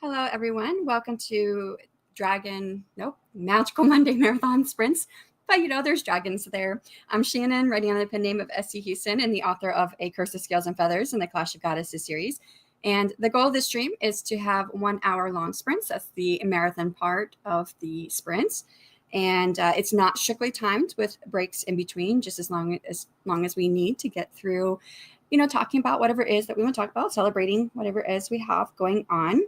Hello, everyone. Welcome to Magical Monday Marathon Sprints. But there's dragons there. I'm Shanon, writing on the pen name of S.C. Huston and the author of A Curse of Scales and Feathers and the Clash of Goddesses series. And the goal of this stream is to have 1 hour long sprints. That's the marathon part of the sprints. And it's not strictly timed with breaks in between, just as long as we need to get through, talking about whatever it is that we want to talk about, celebrating whatever it is we have going on.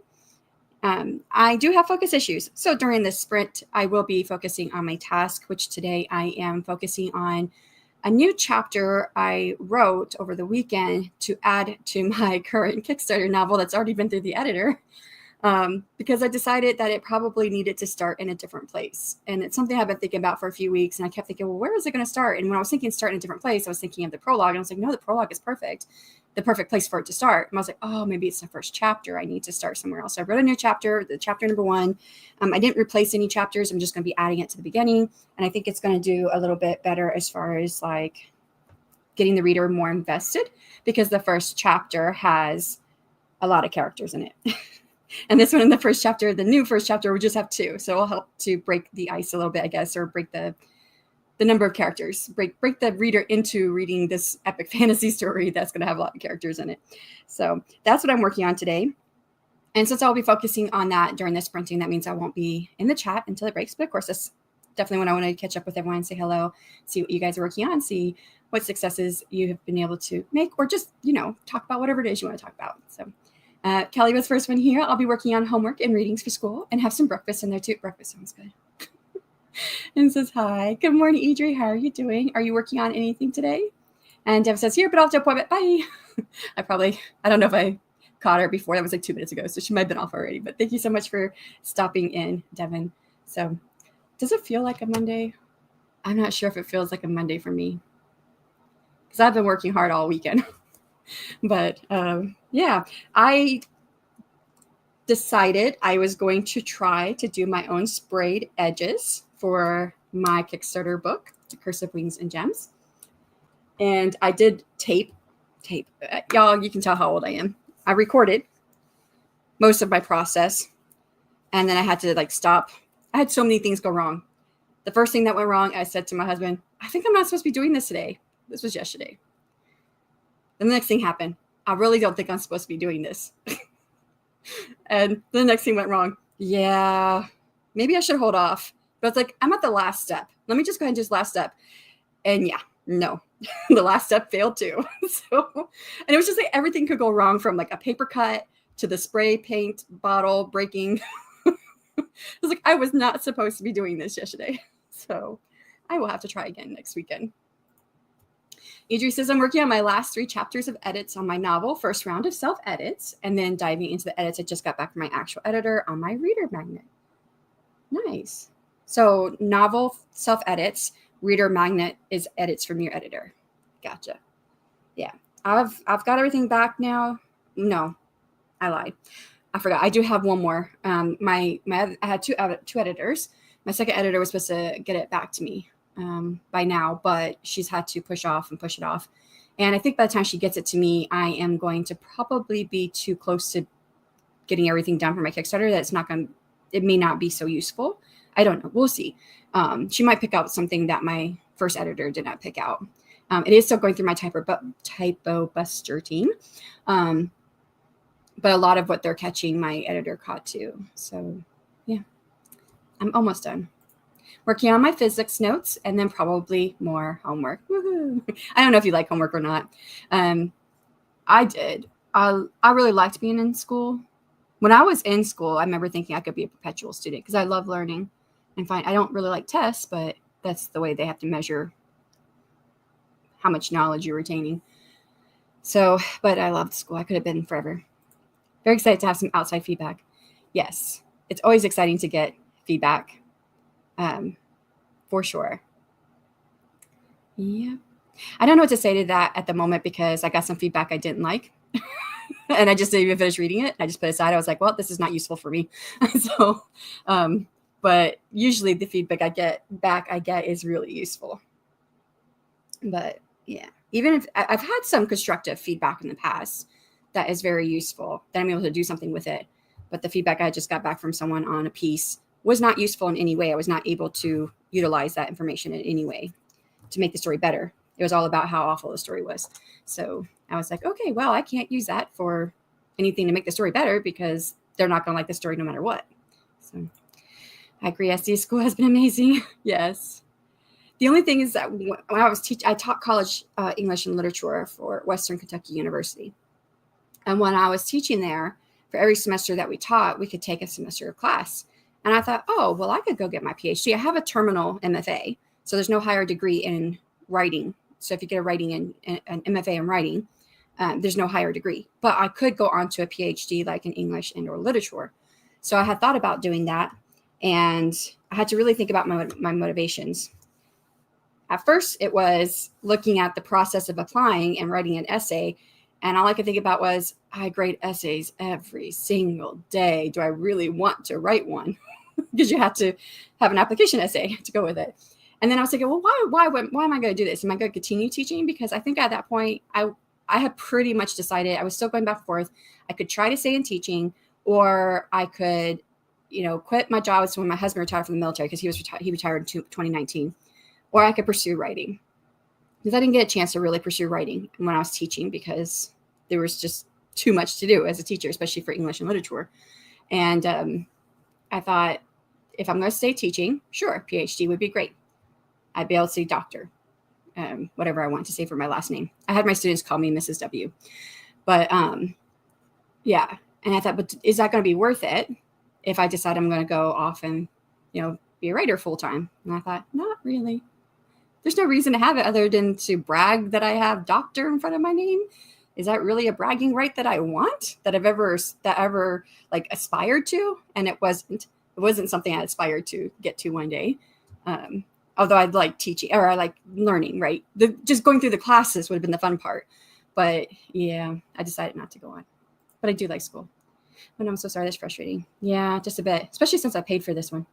I do have focus issues. So during this sprint, I will be focusing on my task, which today I am focusing on a new chapter I wrote over the weekend to add to my current Kickstarter novel that's already been through the editor, because I decided that it probably needed to start in a different place. And it's something I've been thinking about for a few weeks. And I kept thinking, well, where is it going to start? And when I was thinking start in a different place, I was thinking of the prologue. And I was like, no, the prologue is perfect. The perfect place for it to start. And I was like, oh, maybe it's the first chapter. I need to start somewhere else. So I wrote a new chapter, the chapter number 1. I didn't replace any chapters. I'm just going to be adding it to the beginning. And I think it's going to do a little bit better as far as like getting the reader more invested, because the first chapter has a lot of characters in it. And this one in the first chapter, the new first chapter, we just have 2. So it'll help to break the ice a little bit, I guess, or break the number of characters, break the reader into reading this epic fantasy story that's going to have a lot of characters in it. So that's what I'm working on today. And since I'll be focusing on that during the sprinting, that means I won't be in the chat until it breaks. But of course, that's definitely when I want to catch up with everyone, say hello, see what you guys are working on, see what successes you have been able to make, or just, talk about whatever it is you want to talk about. So Kelly was first one here. I'll be working on homework and readings for school and have some breakfast in there too. Breakfast sounds good. And says, hi. Good morning, Idri. How are you doing? Are you working on anything today? And Deb says, here, but off to appointment. Bye. I don't know if I caught her before. That was like 2 minutes ago, so she might have been off already. But thank you so much for stopping in, Devin. So does it feel like a Monday? I'm not sure if it feels like a Monday for me, because I've been working hard all weekend. But yeah, I decided I was going to try to do my own sprayed edges for my Kickstarter book, The Curse of Wings and Gems. And I did tape. Y'all, you can tell how old I am. I recorded most of my process, and then I had to stop. I had so many things go wrong. The first thing that went wrong, I said to my husband, I think I'm not supposed to be doing this today. This was yesterday. Then the next thing happened. I really don't think I'm supposed to be doing this. And the next thing went wrong. Yeah, maybe I should hold off. But it's like, I'm at the last step. Let me just go ahead and do this last step. And yeah, no, the last step failed too. And it was just like everything could go wrong, from like a paper cut to the spray paint bottle breaking. It was like, I was not supposed to be doing this yesterday. So I will have to try again next weekend. Idri says, I'm working on my last 3 chapters of edits on my novel, first round of self-edits, and then diving into the edits I just got back from my actual editor on my reader magnet. Nice. So novel self-edits, reader magnet is edits from your editor. Gotcha. Yeah. I've got everything back now. No, I lied. I forgot. I do have one more. I had two editors. My second editor was supposed to get it back to me by now, but she's had to push it off. And I think by the time she gets it to me, I am going to probably be too close to getting everything done for my Kickstarter that it may not be so useful. I don't know. We'll see. She might pick out something that my first editor did not pick out. It is still going through my typo buster team. but a lot of what they're catching, my editor caught too. So yeah, I'm almost done. Working on my physics notes and then probably more homework. Woohoo! I don't know if you like homework or not. I did. I really liked being in school. When I was in school, I remember thinking I could be a perpetual student because I love learning and I don't really like tests, but that's the way they have to measure how much knowledge you're retaining. So, but I loved school. I could have been forever. Very excited to have some outside feedback. Yes, it's always exciting to get feedback, for sure. Yeah. I don't know what to say to that at the moment because I got some feedback I didn't like. And I just didn't even finish reading it. I just put it aside. I was like, well, this is not useful for me. So, but usually the feedback I get is really useful. But yeah, even if I've had some constructive feedback in the past that is very useful, that I'm able to do something with it. But the feedback I just got back from someone on a piece was not useful in any way. I was not able to utilize that information in any way to make the story better. It was all about how awful the story was. So I was like, okay, well, I can't use that for anything to make the story better because they're not going to like the story no matter what. So I agree. SE school has been amazing. Yes. The only thing is that when I taught college English and literature for Western Kentucky University. And when I was teaching there, for every semester that we taught, we could take a semester of class. And I thought, oh, well, I could go get my PhD. I have a terminal MFA, so there's no higher degree in writing. So if you get an MFA in writing, there's no higher degree. But I could go on to a PhD like in English and or literature. So I had thought about doing that, and I had to really think about my motivations. At first, it was looking at the process of applying and writing an essay. And all I could think about was, I grade essays every single day. Do I really want to write one? Because you have to have an application essay to go with it. And then I was thinking, well, why am I going to do this? Am I going to continue teaching? Because I think at that point, I had pretty much decided I was still going back and forth. I could try to stay in teaching, or I could, quit my job when my husband retired from the military because he retired in 2019, or I could pursue writing. Because I didn't get a chance to really pursue writing when I was teaching because there was just too much to do as a teacher, especially for English and literature. And I thought, if I'm going to stay teaching, sure, PhD would be great. I'd be able to say doctor, whatever I want to say for my last name. I had my students call me Mrs. W. But yeah, and I thought, but is that going to be worth it if I decide I'm going to go off and, be a writer full time? And I thought, not really. There's no reason to have it other than to brag that I have doctor in front of my name. Is that really a bragging right that I want, that I've ever like aspired to? And it wasn't something I aspired to get to one day. Although I'd like teaching, or I like learning, right? Just going through the classes would have been the fun part. But yeah, I decided not to go on. But I do like school. But I'm so sorry, that's frustrating. Yeah, just a bit, especially since I paid for this one.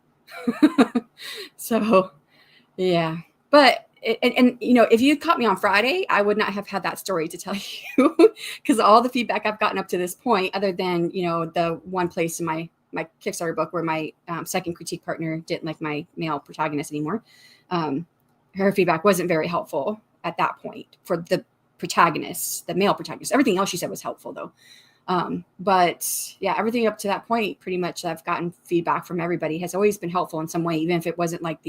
So yeah. But if you caught me on Friday, I would not have had that story to tell you because all the feedback I've gotten up to this point, other than the one place in my Kickstarter book where my second critique partner didn't like my male protagonist anymore, her feedback wasn't very helpful at that point for the protagonist, the male protagonist. Everything else she said was helpful though. But yeah, everything up to that point, pretty much I've gotten feedback from everybody has always been helpful in some way, even if it wasn't like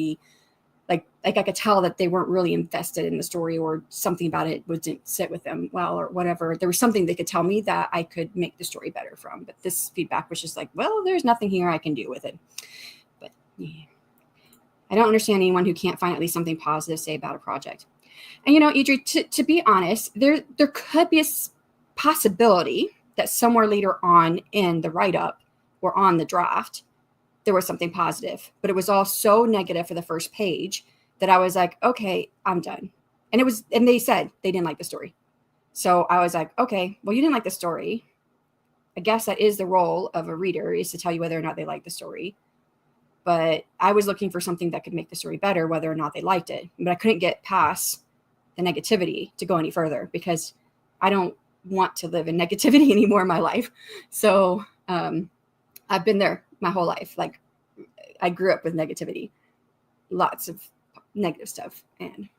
I could tell that they weren't really invested in the story or something about it didn't sit with them well or whatever. There was something they could tell me that I could make the story better from. But this feedback was just like, well, there's nothing here I can do with it. But yeah, I don't understand anyone who can't find at least something positive to say about a project. And Idri, to be honest, there could be a possibility that somewhere later on in the write-up or on the draft, there was something positive, but it was all so negative for the first page that I was like, okay, I'm done. And they said they didn't like the story. So I was like, okay, well, you didn't like the story. I guess that is the role of a reader, is to tell you whether or not they like the story. But I was looking for something that could make the story better, whether or not they liked it. But I couldn't get past the negativity to go any further because I don't want to live in negativity anymore in my life. So I've been there my whole life. Like I grew up with negativity, lots of negative stuff. And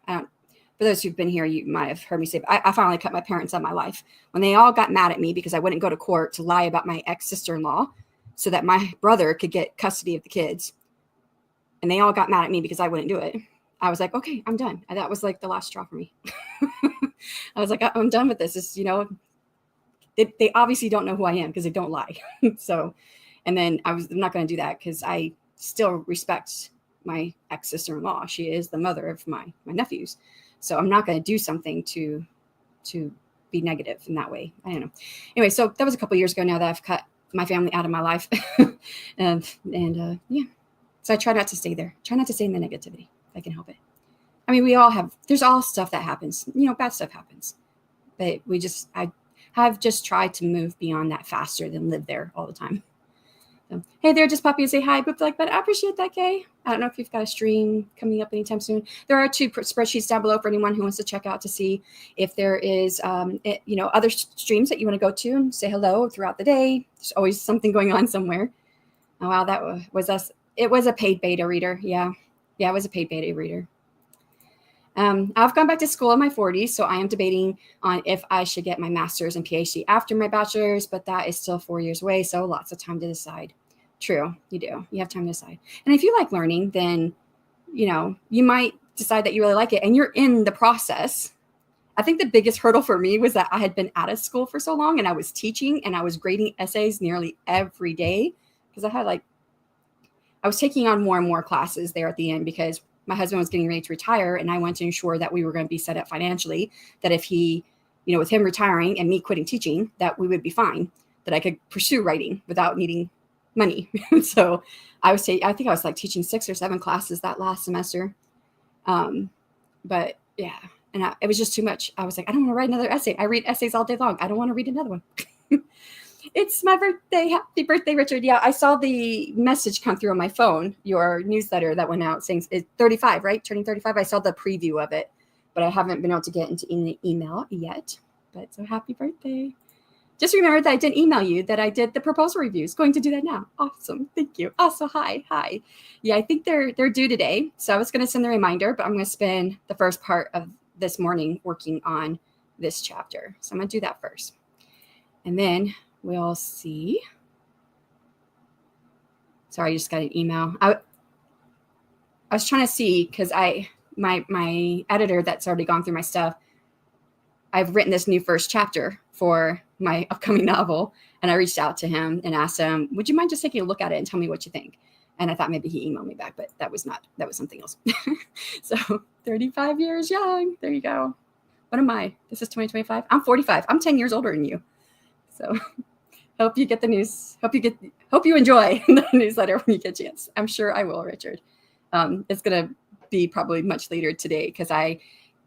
For those who've been here, you might have heard me say, I finally cut my parents out of my life when they all got mad at me because I wouldn't go to court to lie about my ex-sister-in-law so that my brother could get custody of the kids. And they all got mad at me because I wouldn't do it. I was like, okay, I'm done. And that was like the last straw for me. I was like, I'm done with this. It's, they obviously don't know who I am because they don't lie. So, and then I'm not going to do that because I still respect my ex-sister-in-law. She is the mother of my nephews. So I'm not going to do something to be negative in that way. I don't know. Anyway, so that was a couple years ago now that I've cut my family out of my life. and yeah. So I try not to stay there. Try not to stay in the negativity if I can help it. I mean, there's all stuff that happens. Bad stuff happens. But I have just tried to move beyond that faster than live there all the time. So, hey there, just pop in and say hi. But I appreciate that, Kay. I don't know if you've got a stream coming up anytime soon. There are 2 spreadsheets down below for anyone who wants to check out to see if there is, other streams that you want to go to and say hello throughout the day. There's always something going on somewhere. Oh, wow, that was us. It was a paid beta reader. Yeah, it was a paid beta reader. I've gone back to school in my 40s, so I am debating on if I should get my master's and PhD after my bachelor's, but that is still 4 years away, so lots of time to decide. True, you do. You have time to decide. And if you like learning, then, you might decide that you really like it, and you're in the process. I think the biggest hurdle for me was that I had been out of school for so long, and I was teaching, and I was grading essays nearly every day, because I was taking on more and more classes there at the end because my husband was getting ready to retire, and I wanted to ensure that we were going to be set up financially, that if he, with him retiring and me quitting teaching, that we would be fine, that I could pursue writing without needing money. So I think I was like teaching 6 or 7 classes that last semester. But yeah, and it was just too much. I was like, I don't want to write another essay. I read essays all day long. I don't want to read another one. It's my birthday. Happy birthday, Richard. Yeah, I saw the message come through on my phone, your newsletter that went out saying it's 35, right? Turning 35. I saw the preview of it, but I haven't been able to get into the email yet. But so happy birthday. Just remember that I didn't email you, that I did the proposal reviews. Going to do that now. Awesome. Thank you. Also, hi. Yeah, I think they're due today. So I was going to send the reminder, but I'm going to spend the first part of this morning working on this chapter. So I'm going to do that first. And then we'll see. Sorry, I just got an email. I was trying to see because my editor that's already gone through my stuff, I've written this new first chapter for my upcoming novel, and I reached out to him and asked him, would you mind just taking a look at it and tell me what you think? And I thought maybe he emailed me back, but that was something else. So 35 years young. There you go. What am I? This is 2025. I'm 45. I'm 10 years older than you. So hope you get the news. Hope you enjoy the newsletter when you get a chance. I'm sure I will, Richard. It's going to be probably much later today because I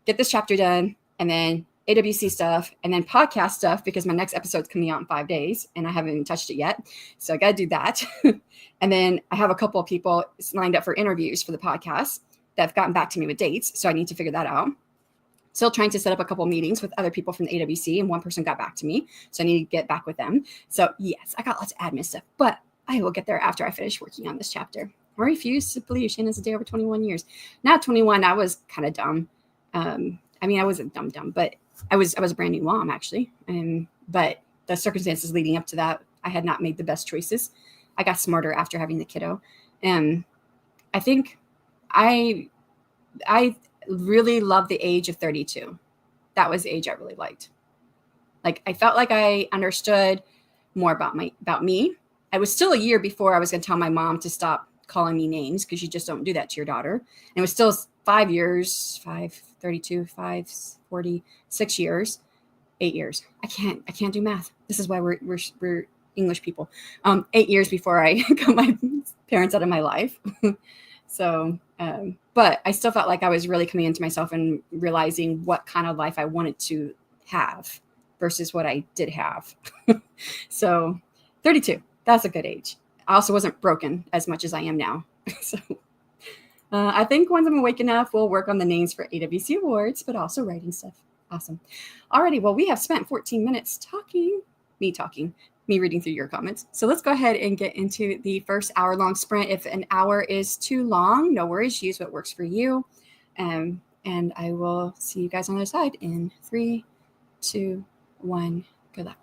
get this chapter done and then AWC stuff and then podcast stuff because my next episode's coming out in 5 days and I haven't even touched it yet. So I got to do that. And then I have a couple of people lined up for interviews for the podcast that have gotten back to me with dates. So I need to figure that out. Still trying to set up a couple of meetings with other people from the AWC, and one person got back to me. So I need to get back with them. So yes, I got lots of admin stuff, but I will get there after I finish working on this chapter. I refuse to believe Shannon's a day over 21 years. Now 21, I was kind of dumb. I wasn't dumb, but I was a brand new mom actually. But the circumstances leading up to that, I had not made the best choices. I got smarter after having the kiddo. And I think I really loved the age of 32. That was the age I really liked. Like I felt like I understood more about me. I was still a year before I was going to tell my mom to stop calling me names because you just don't do that to your daughter. And it was still 5 years, 32, 5, 40, 6 years, 8 years. I can't do math. This is why we're English people. 8 years before I got my parents out of my life. So, but I still felt like I was really coming into myself and realizing what kind of life I wanted to have versus what I did have. So 32, that's a good age. I also wasn't broken as much as I am now. So I think once I'm awake enough, we'll work on the names for AWC awards, but also writing stuff. Awesome. Alrighty, well, we have spent 14 minutes talking, me reading through your comments. So let's go ahead and get into the first hour-long sprint. If an hour is too long, no worries. Use what works for you. And I will see you guys on the other side in 3, 2, 1. Good luck.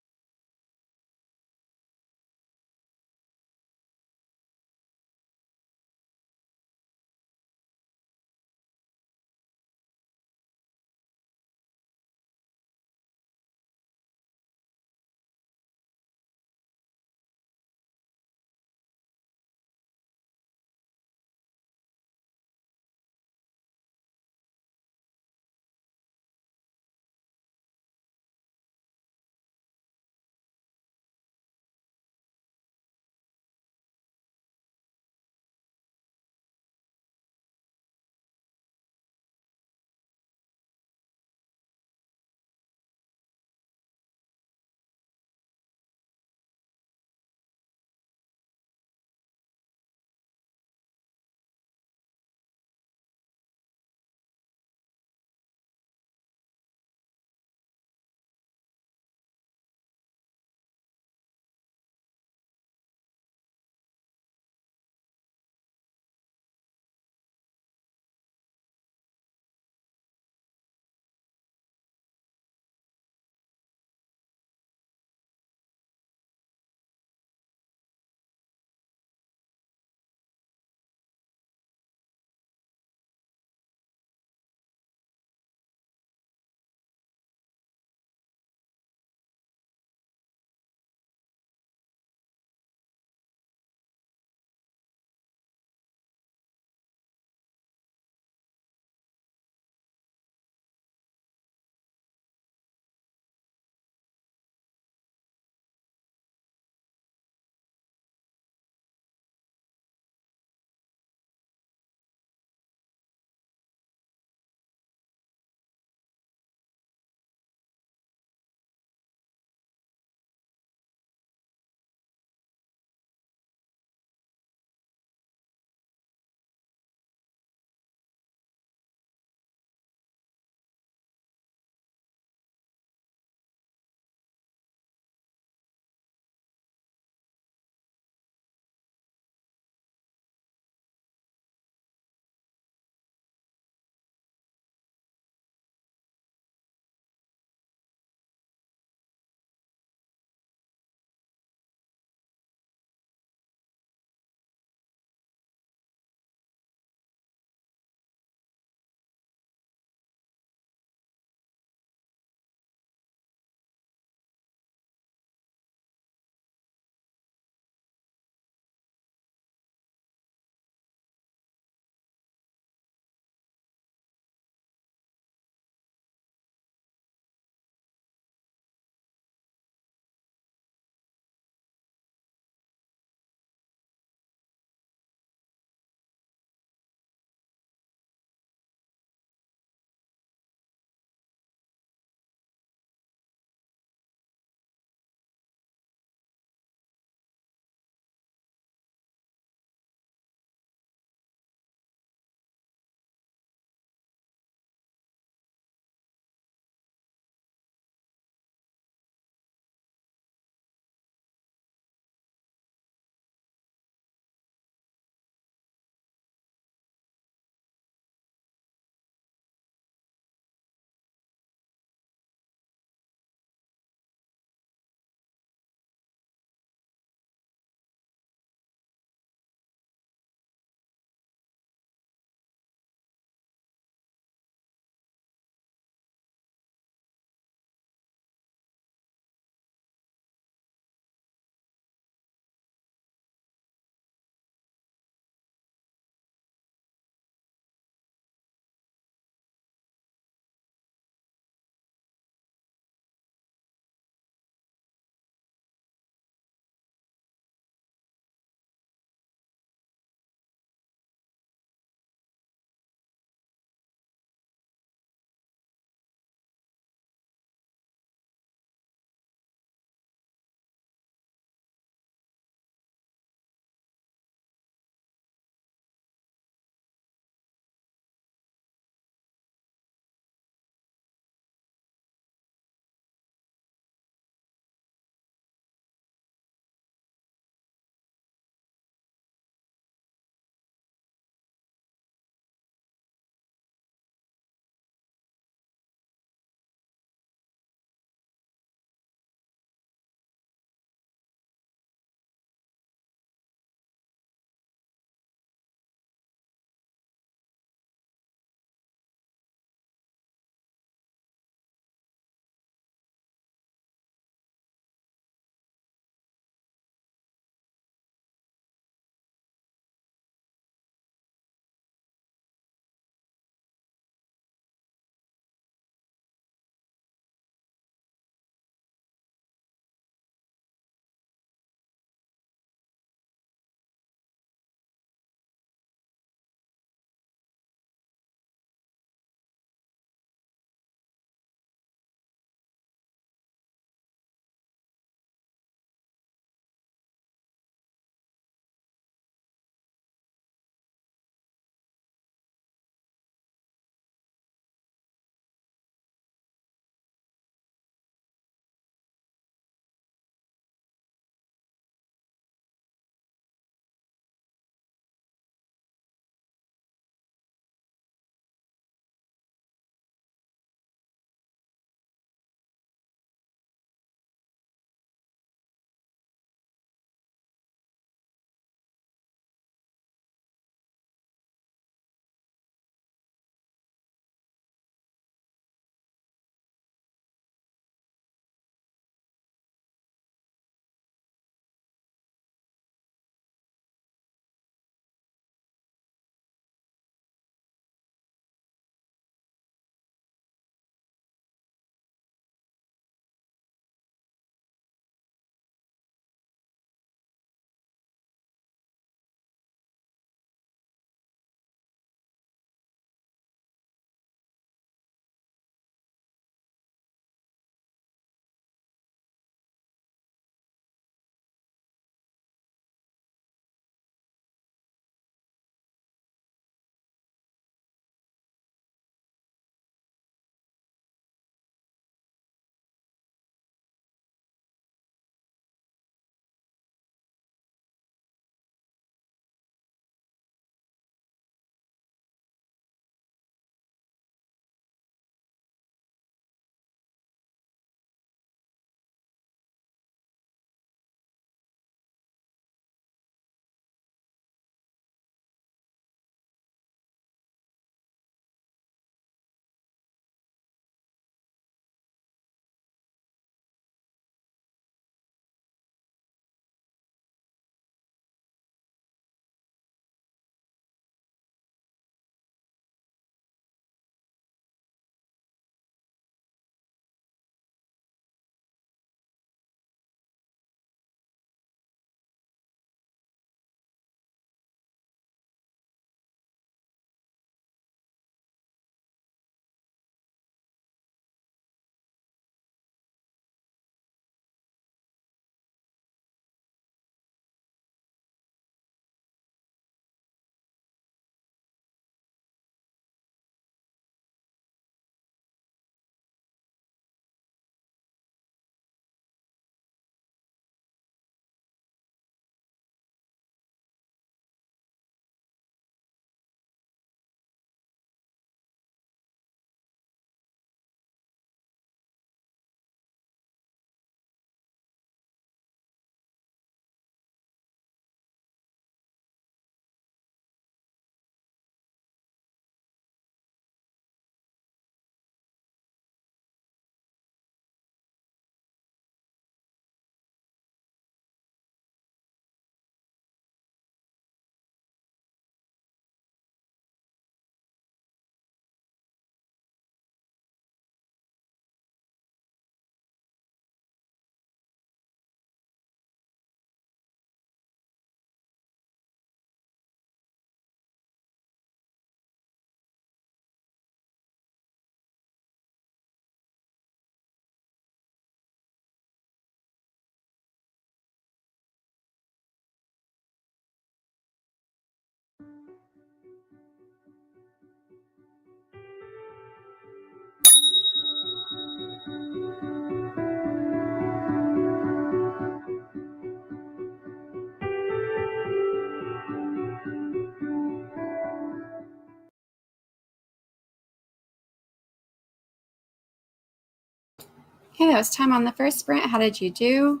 Okay, that was time on the first sprint. How did you do?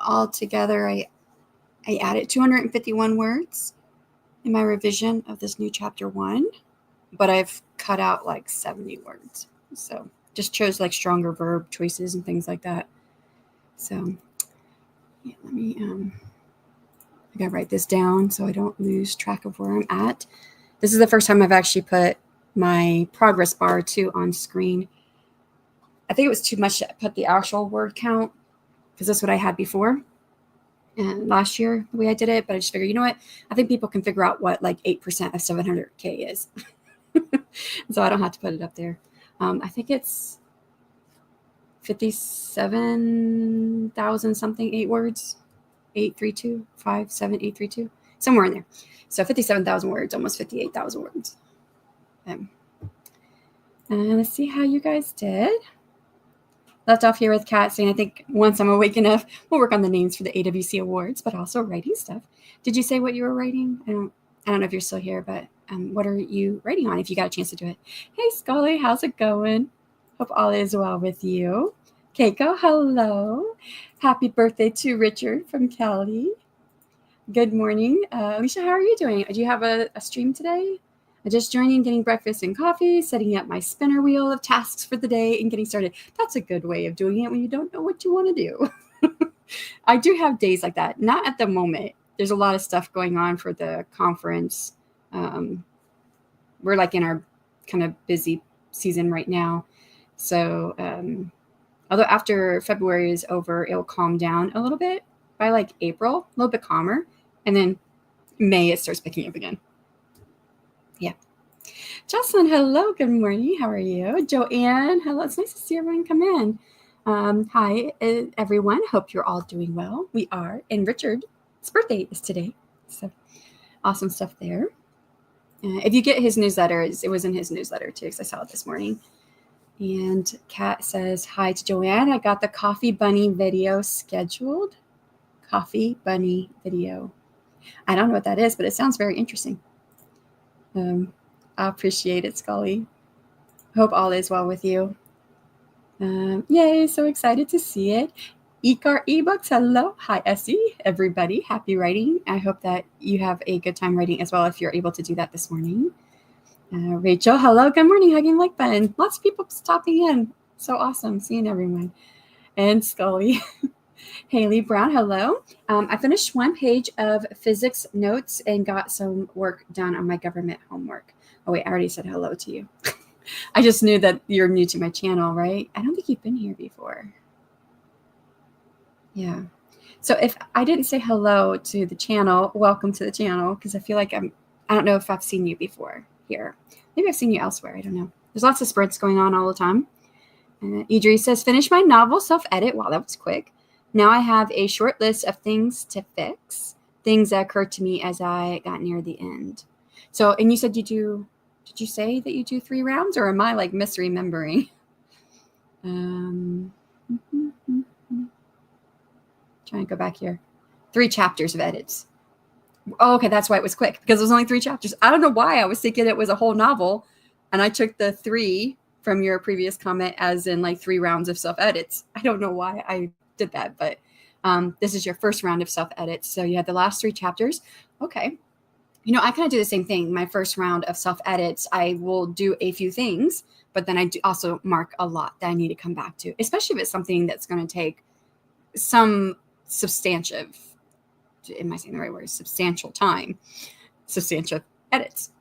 All together, I added 251 words in my revision of this new chapter 1, but I've cut out like 70 words. So just chose like stronger verb choices and things like that. So yeah, let me, I gotta write this down so I don't lose track of where I'm at. This is the first time I've actually put my progress bar too on screen. I think it was too much to put the actual word count because that's what I had before. And last year, the way I did it, but I just figured, you know what? I think people can figure out what like 8% of 700K is. So I don't have to put it up there. I think it's 57,000 something, 8 words, 832, 57832, somewhere in there. So 57,000 words, almost 58,000 words. Let's see how you guys did. Left off here with Kat saying, I think once I'm awake enough, we'll work on the names for the AWC awards, but also writing stuff. Did you say what you were writing? I don't know if you're still here, but what are you writing on if you got a chance to do it? Hey, Scully, how's it going? Hope all is well with you. Keiko, hello. Happy birthday to Richard from Kelly. Good morning. Alicia, how are you doing? Do you have a stream today? I'm just joining, getting breakfast and coffee, setting up my spinner wheel of tasks for the day, and getting started. That's a good way of doing it when you don't know what you want to do. I do have days like that. Not at the moment. There's a lot of stuff going on for the conference. We're like in our kind of busy season right now. So although after February is over, it'll calm down a little bit. By like April, a little bit calmer. And then May, it starts picking up again. Yeah. Jocelyn, hello. Good morning. How are you? Joanne, hello. It's nice to see everyone come in. Hi, everyone. Hope you're all doing well. We are. And Richard's birthday is today. So awesome stuff there. If you get his newsletter, it was in his newsletter too, because I saw it this morning. And Kat says, hi to Joanne. I got the Coffee Bunny video scheduled. Coffee Bunny video. I don't know what that is, but it sounds very interesting. I appreciate it, Scully. Hope all is well with you. Yay, so excited to see it. eCar eBooks, hello. Hi, Essie, everybody. Happy writing. I hope that you have a good time writing as well if you're able to do that this morning. Rachel, hello. Good morning. Hugging like button. Lots of people stopping in. So awesome seeing everyone. And Scully. Haley Brown, hello. I finished one page of physics notes and got some work done on my government homework. Oh, wait, I already said hello to you. I just knew that you're new to my channel, right? I don't think you've been here before. Yeah. So if I didn't say hello to the channel, welcome to the channel, because I feel like I don't know if I've seen you before here. Maybe I've seen you elsewhere. I don't know. There's lots of sprints going on all the time. Idris says, finish my novel self-edit. Wow, that was quick. Now I have a short list of things to fix, things that occurred to me as I got near the end. So, and you said did you say that you do 3 rounds, or am I like misremembering? Trying to go back here. 3 chapters of edits. Oh, okay, that's why it was quick, because it was only 3 chapters. I don't know why I was thinking it was a whole novel, and I took the 3 from your previous comment as in like 3 rounds of self-edits. I don't know why I did that, but this is your first round of self-edits. So you had the last 3 chapters. Okay. You know, I kind of do the same thing. My first round of self-edits, I will do a few things, but then I do also mark a lot that I need to come back to, especially if it's something that's going to take some substantial edits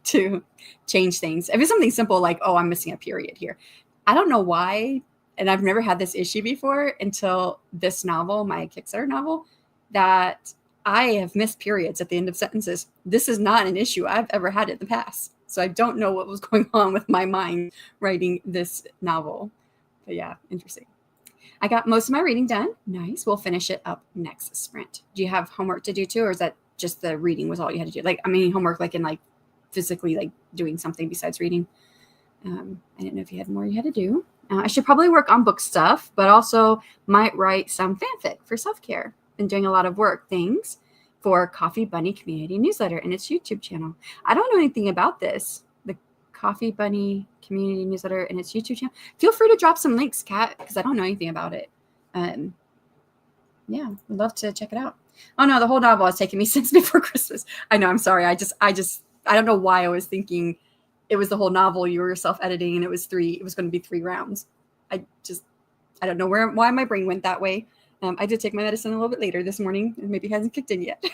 to change things. If it's something simple like, oh, I'm missing a period here. I don't know why, and I've never had this issue before until this novel, my Kickstarter novel, that I have missed periods at the end of sentences. This is not an issue I've ever had in the past. So I don't know what was going on with my mind writing this novel. But yeah, interesting. I got most of my reading done. Nice. We'll finish it up next sprint. Do you have homework to do too, or is that just the reading was all you had to do? Like, I mean, homework like in like physically like doing something besides reading. I didn't know if you had more you had to do. I should probably work on book stuff, but also might write some fanfic for self-care. Been doing a lot of work things for Coffee Bunny Community Newsletter and its YouTube channel. I don't know anything about this, the Coffee Bunny community newsletter and its YouTube channel. Feel free to drop some links, Kat, because I don't know anything about it. Yeah, I'd love to check it out. Oh no, the whole novel has taken me since before Christmas. I know, I'm sorry. I don't know why I was thinking it was the whole novel. You were self-editing and it was going to be 3 rounds. I don't know why my brain went that way. I did take my medicine a little bit later this morning. It maybe hasn't kicked in yet.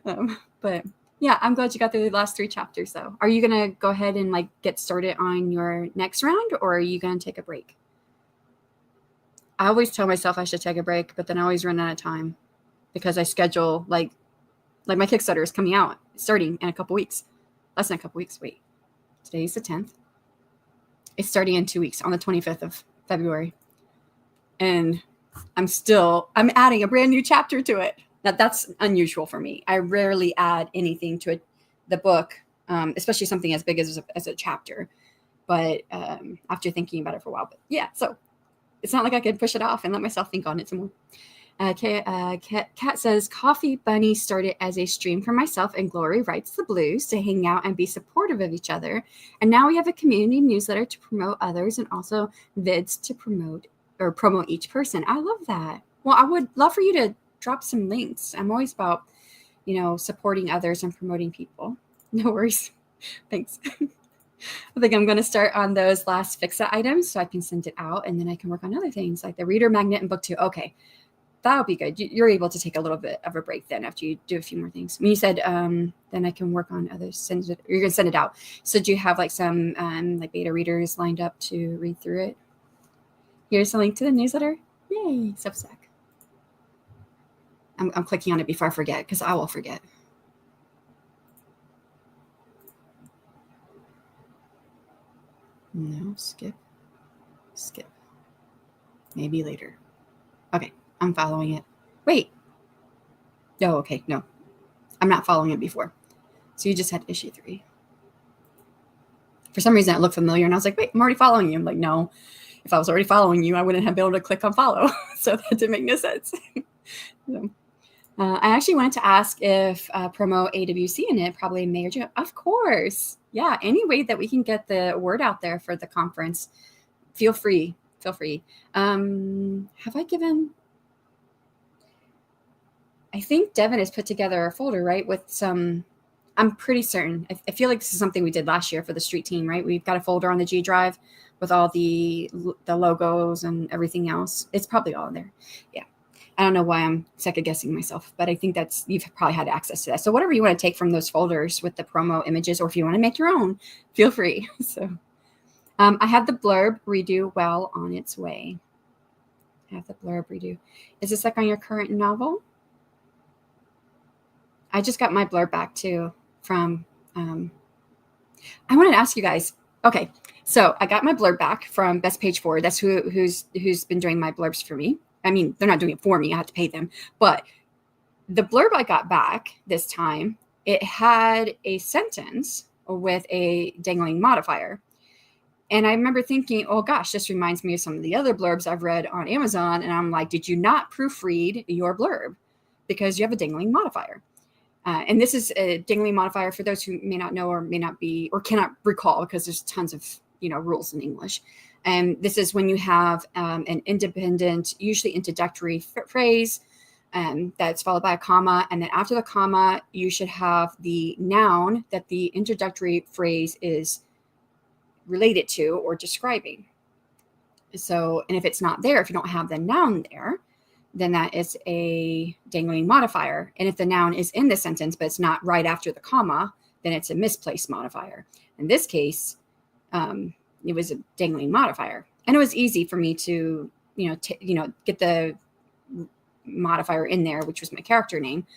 But yeah, I'm glad you got through the last 3 chapters though. Are you going to go ahead and like get started on your next round, or are you going to take a break? I always tell myself I should take a break, but then I always run out of time because I schedule like my Kickstarter is coming out, starting in a couple weeks. Less than a couple weeks. Wait, today's the 10th. It's starting in 2 weeks on the 25th of February. And I'm adding a brand new chapter to it. Now that's unusual for me. I rarely add anything to the book, especially something as big as a chapter. But after thinking about it for a while, but yeah, so it's not like I could push it off and let myself think on it some more. Kat says, Coffee Bunny started as a stream for myself and Glory Writes the Blues to hang out and be supportive of each other. And now we have a community newsletter to promote others and also vids to promote each person. I love that. Well, I would love for you to drop some links. I'm always about, supporting others and promoting people. No worries. Thanks. I think I'm going to start on those last fix-it items so I can send it out, and then I can work on other things like the reader magnet and book 2. Okay, that'll be good. You're able to take a little bit of a break then after you do a few more things. When you said then I can work on others, you're going to send it out. So do you have like some like beta readers lined up to read through it? Here's a link to the newsletter. Yay, Substack. I'm clicking on it before I forget because I will forget. No, skip. Maybe later. Okay, I'm following it. Wait. Oh, okay, no. I'm not following it before. So you just had issue 3. For some reason, it looked familiar, and I was like, wait, I'm already following you. I'm like, no. If I was already following you, I wouldn't have been able to click on follow. So that didn't make no sense. So, I actually wanted to ask if promo AWC in it, probably May or June. Of course. Yeah, any way that we can get the word out there for the conference, feel free. Have I given... I think Devin has put together a folder, right, with some... I'm pretty certain. I feel like this is something we did last year for the street team, right? We've got a folder on the G Drive with all the logos and everything else. It's probably all in there. Yeah. I don't know why I'm second guessing myself, but I think you've probably had access to that. So whatever you want to take from those folders with the promo images, or if you want to make your own, feel free. So I have the blurb redo well on its way. Is this like on your current novel? I just got my blurb back too from, I wanted to ask you guys. Okay. So I got my blurb back from Best Page Forward. That's who's been doing my blurbs for me. I mean, they're not doing it for me. I have to pay them. But the blurb I got back this time, it had a sentence with a dangling modifier. And I remember thinking, oh gosh, this reminds me of some of the other blurbs I've read on Amazon. And I'm like, did you not proofread your blurb? Because you have a dangling modifier. And this is a dangling modifier for those who may not know or may not be or cannot recall, because there's tons of rules in English. And this is when you have an independent, usually introductory phrase that's followed by a comma. And then after the comma, you should have the noun that the introductory phrase is related to or describing. So, and if it's not there, if you don't have the noun there, then that is a dangling modifier. And if the noun is in the sentence, but it's not right after the comma, then it's a misplaced modifier. In this case, it was a dangling modifier. And it was easy for me to, get the modifier in there, which was my character name.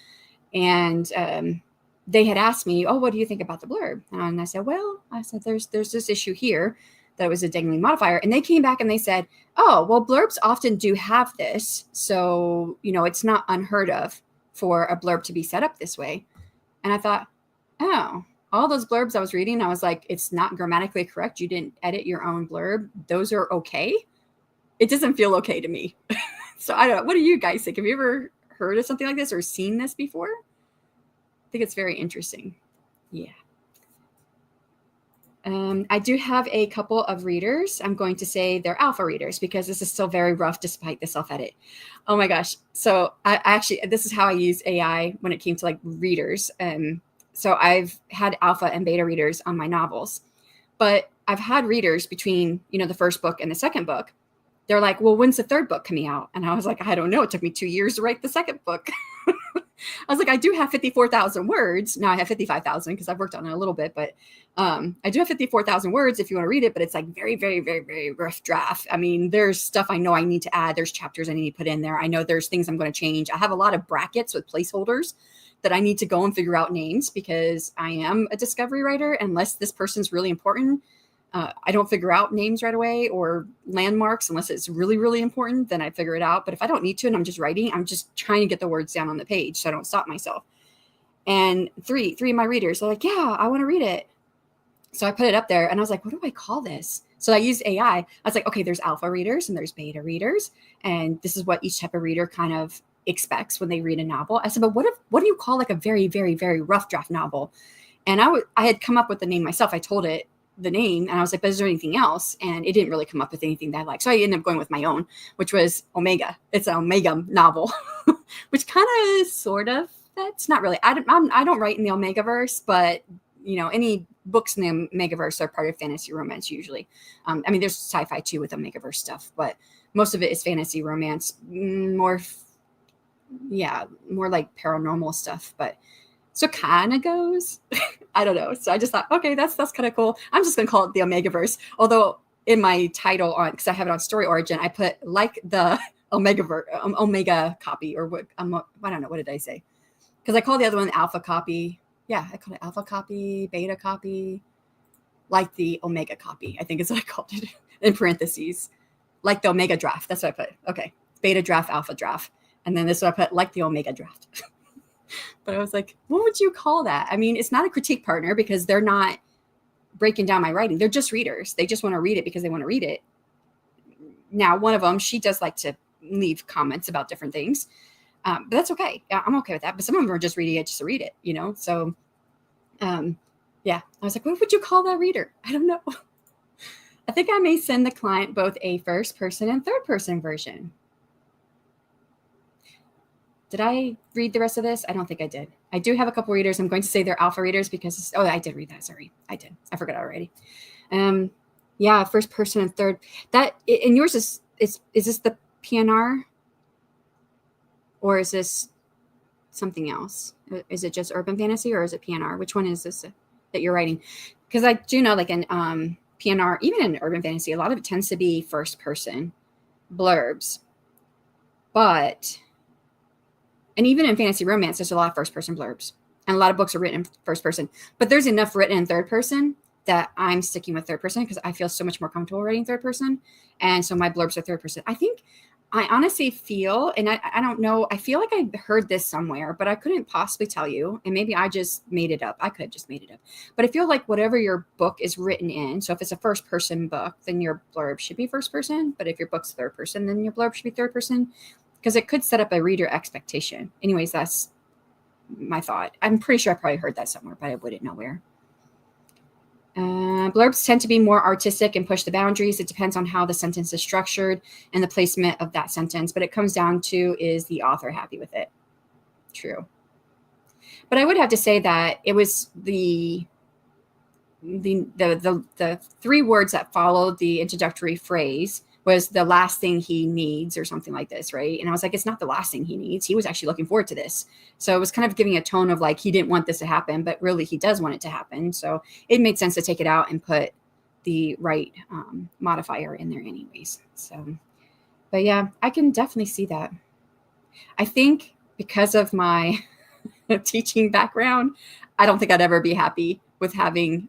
And they had asked me, oh, what do you think about the blurb? And I said, there's this issue here that was a dangling modifier. And they came back and they said, oh, well, blurbs often do have this. So, it's not unheard of for a blurb to be set up this way. And I thought, oh, all those blurbs I was reading, I was like, it's not grammatically correct. You didn't edit your own blurb. Those are okay. It doesn't feel okay to me. So I don't know. What do you guys think? Have you ever heard of something like this or seen this before? I think it's very interesting. Yeah. I do have a couple of readers. I'm going to say they're alpha readers because this is still very rough despite the self-edit. Oh my gosh. So I actually, this is how I use AI when it came to like readers. So I've had alpha and beta readers on my novels, but I've had readers between, the first book and the second book. They're like, well, when's the third book coming out? And I was like, I don't know. It took me 2 years to write the second book. I was like, I do have 54,000 words. Now I have 55,000 because I've worked on it a little bit, but I do have 54,000 words if you want to read it, but it's like very, very, very, very rough draft. I mean, there's stuff I know I need to add. There's chapters I need to put in there. I know there's things I'm going to change. I have a lot of brackets with placeholders that I need to go and figure out names because I am a discovery writer. Unless this person's really important, I don't figure out names right away or landmarks unless it's really, really important. Then I figure it out. But if I don't need to and I'm just writing, I'm just trying to get the words down on the page so I don't stop myself. And three of my readers are like, yeah, I want to read it. So I put it up there and I was like, what do I call this? So I used AI. I was like, okay, there's alpha readers and there's beta readers. And this is what each type of reader kind of expects when they read a novel. I said, but what do you call like a very, very, very rough draft novel? And I had come up with the name myself. I told it the name and I was like, but is there anything else? And it didn't really come up with anything that I liked. So I ended up going with my own, which was Omega. It's an Omega novel, which kind of sort of, that's not really, I don't write in the Omega verse, but any books in the Omegaverse are part of fantasy romance usually. I mean, there's sci-fi too with Omegaverse stuff, but most of it is fantasy romance, more like paranormal stuff, but so kind of goes. I don't know. So I just thought, okay, that's kind of cool. I'm just going to call it the Omegaverse. Although in my title because I have it on Story Origin, I put like the Omega copy or what, I don't know. What did I say? Because I call the other one Alpha copy. Yeah, I call it Alpha copy, Beta copy, like the Omega copy. I think is what I called it in parentheses. Like the Omega draft. That's what I put. Okay. Beta draft, Alpha draft. And then this is what I put, like the Omega draft. But I was like, what would you call that? I mean, it's not a critique partner because they're not breaking down my writing. They're just readers. They just want to read it because they want to read it. Now, one of them, she does like to leave comments about different things. But that's okay. Yeah, I'm okay with that. But some of them are just reading it just to read it, So, yeah, I was like, what would you call that reader? I don't know. I think I may send the client both a first person and third person version. Did I read the rest of this? I don't think I did. I do have a couple readers. I'm going to say they're alpha readers because, I did read that. Sorry. I did. I forgot already. Yeah, first person and third. That, and yours is this the PNR? Or is this something else? Is it just urban fantasy or is it PNR? Which one is this that you're writing? Because I do know like in PNR, even in urban fantasy, a lot of it tends to be first person blurbs. And even in fantasy romance, there's a lot of first person blurbs. And a lot of books are written in first person. But there's enough written in third person that I'm sticking with third person because I feel so much more comfortable writing third person. And so my blurbs are third person. I honestly feel, and I don't know, I feel like I heard this somewhere, but I couldn't possibly tell you. And maybe I just made it up. I could have just made it up. But I feel like whatever your book is written in, so if it's a first person book, then your blurb should be first person. But if your book's third person, then your blurb should be third person. Because it could set up a reader expectation. Anyways, that's my thought. I'm pretty sure I probably heard that somewhere, but I wouldn't know where. Blurbs tend to be more artistic and push the boundaries. It depends on how the sentence is structured and the placement of that sentence. But it comes down to, is the author happy with it? True. But I would have to say that it was the three words that followed the introductory phrase was the last thing he needs or something like this, right? And I was like, it's not the last thing he needs. He was actually looking forward to this. So it was kind of giving a tone of like, he didn't want this to happen, but really he does want it to happen. So it made sense to take it out and put the right modifier in there anyways. So, but yeah, I can definitely see that. I think because of my teaching background, I don't think I'd ever be happy with having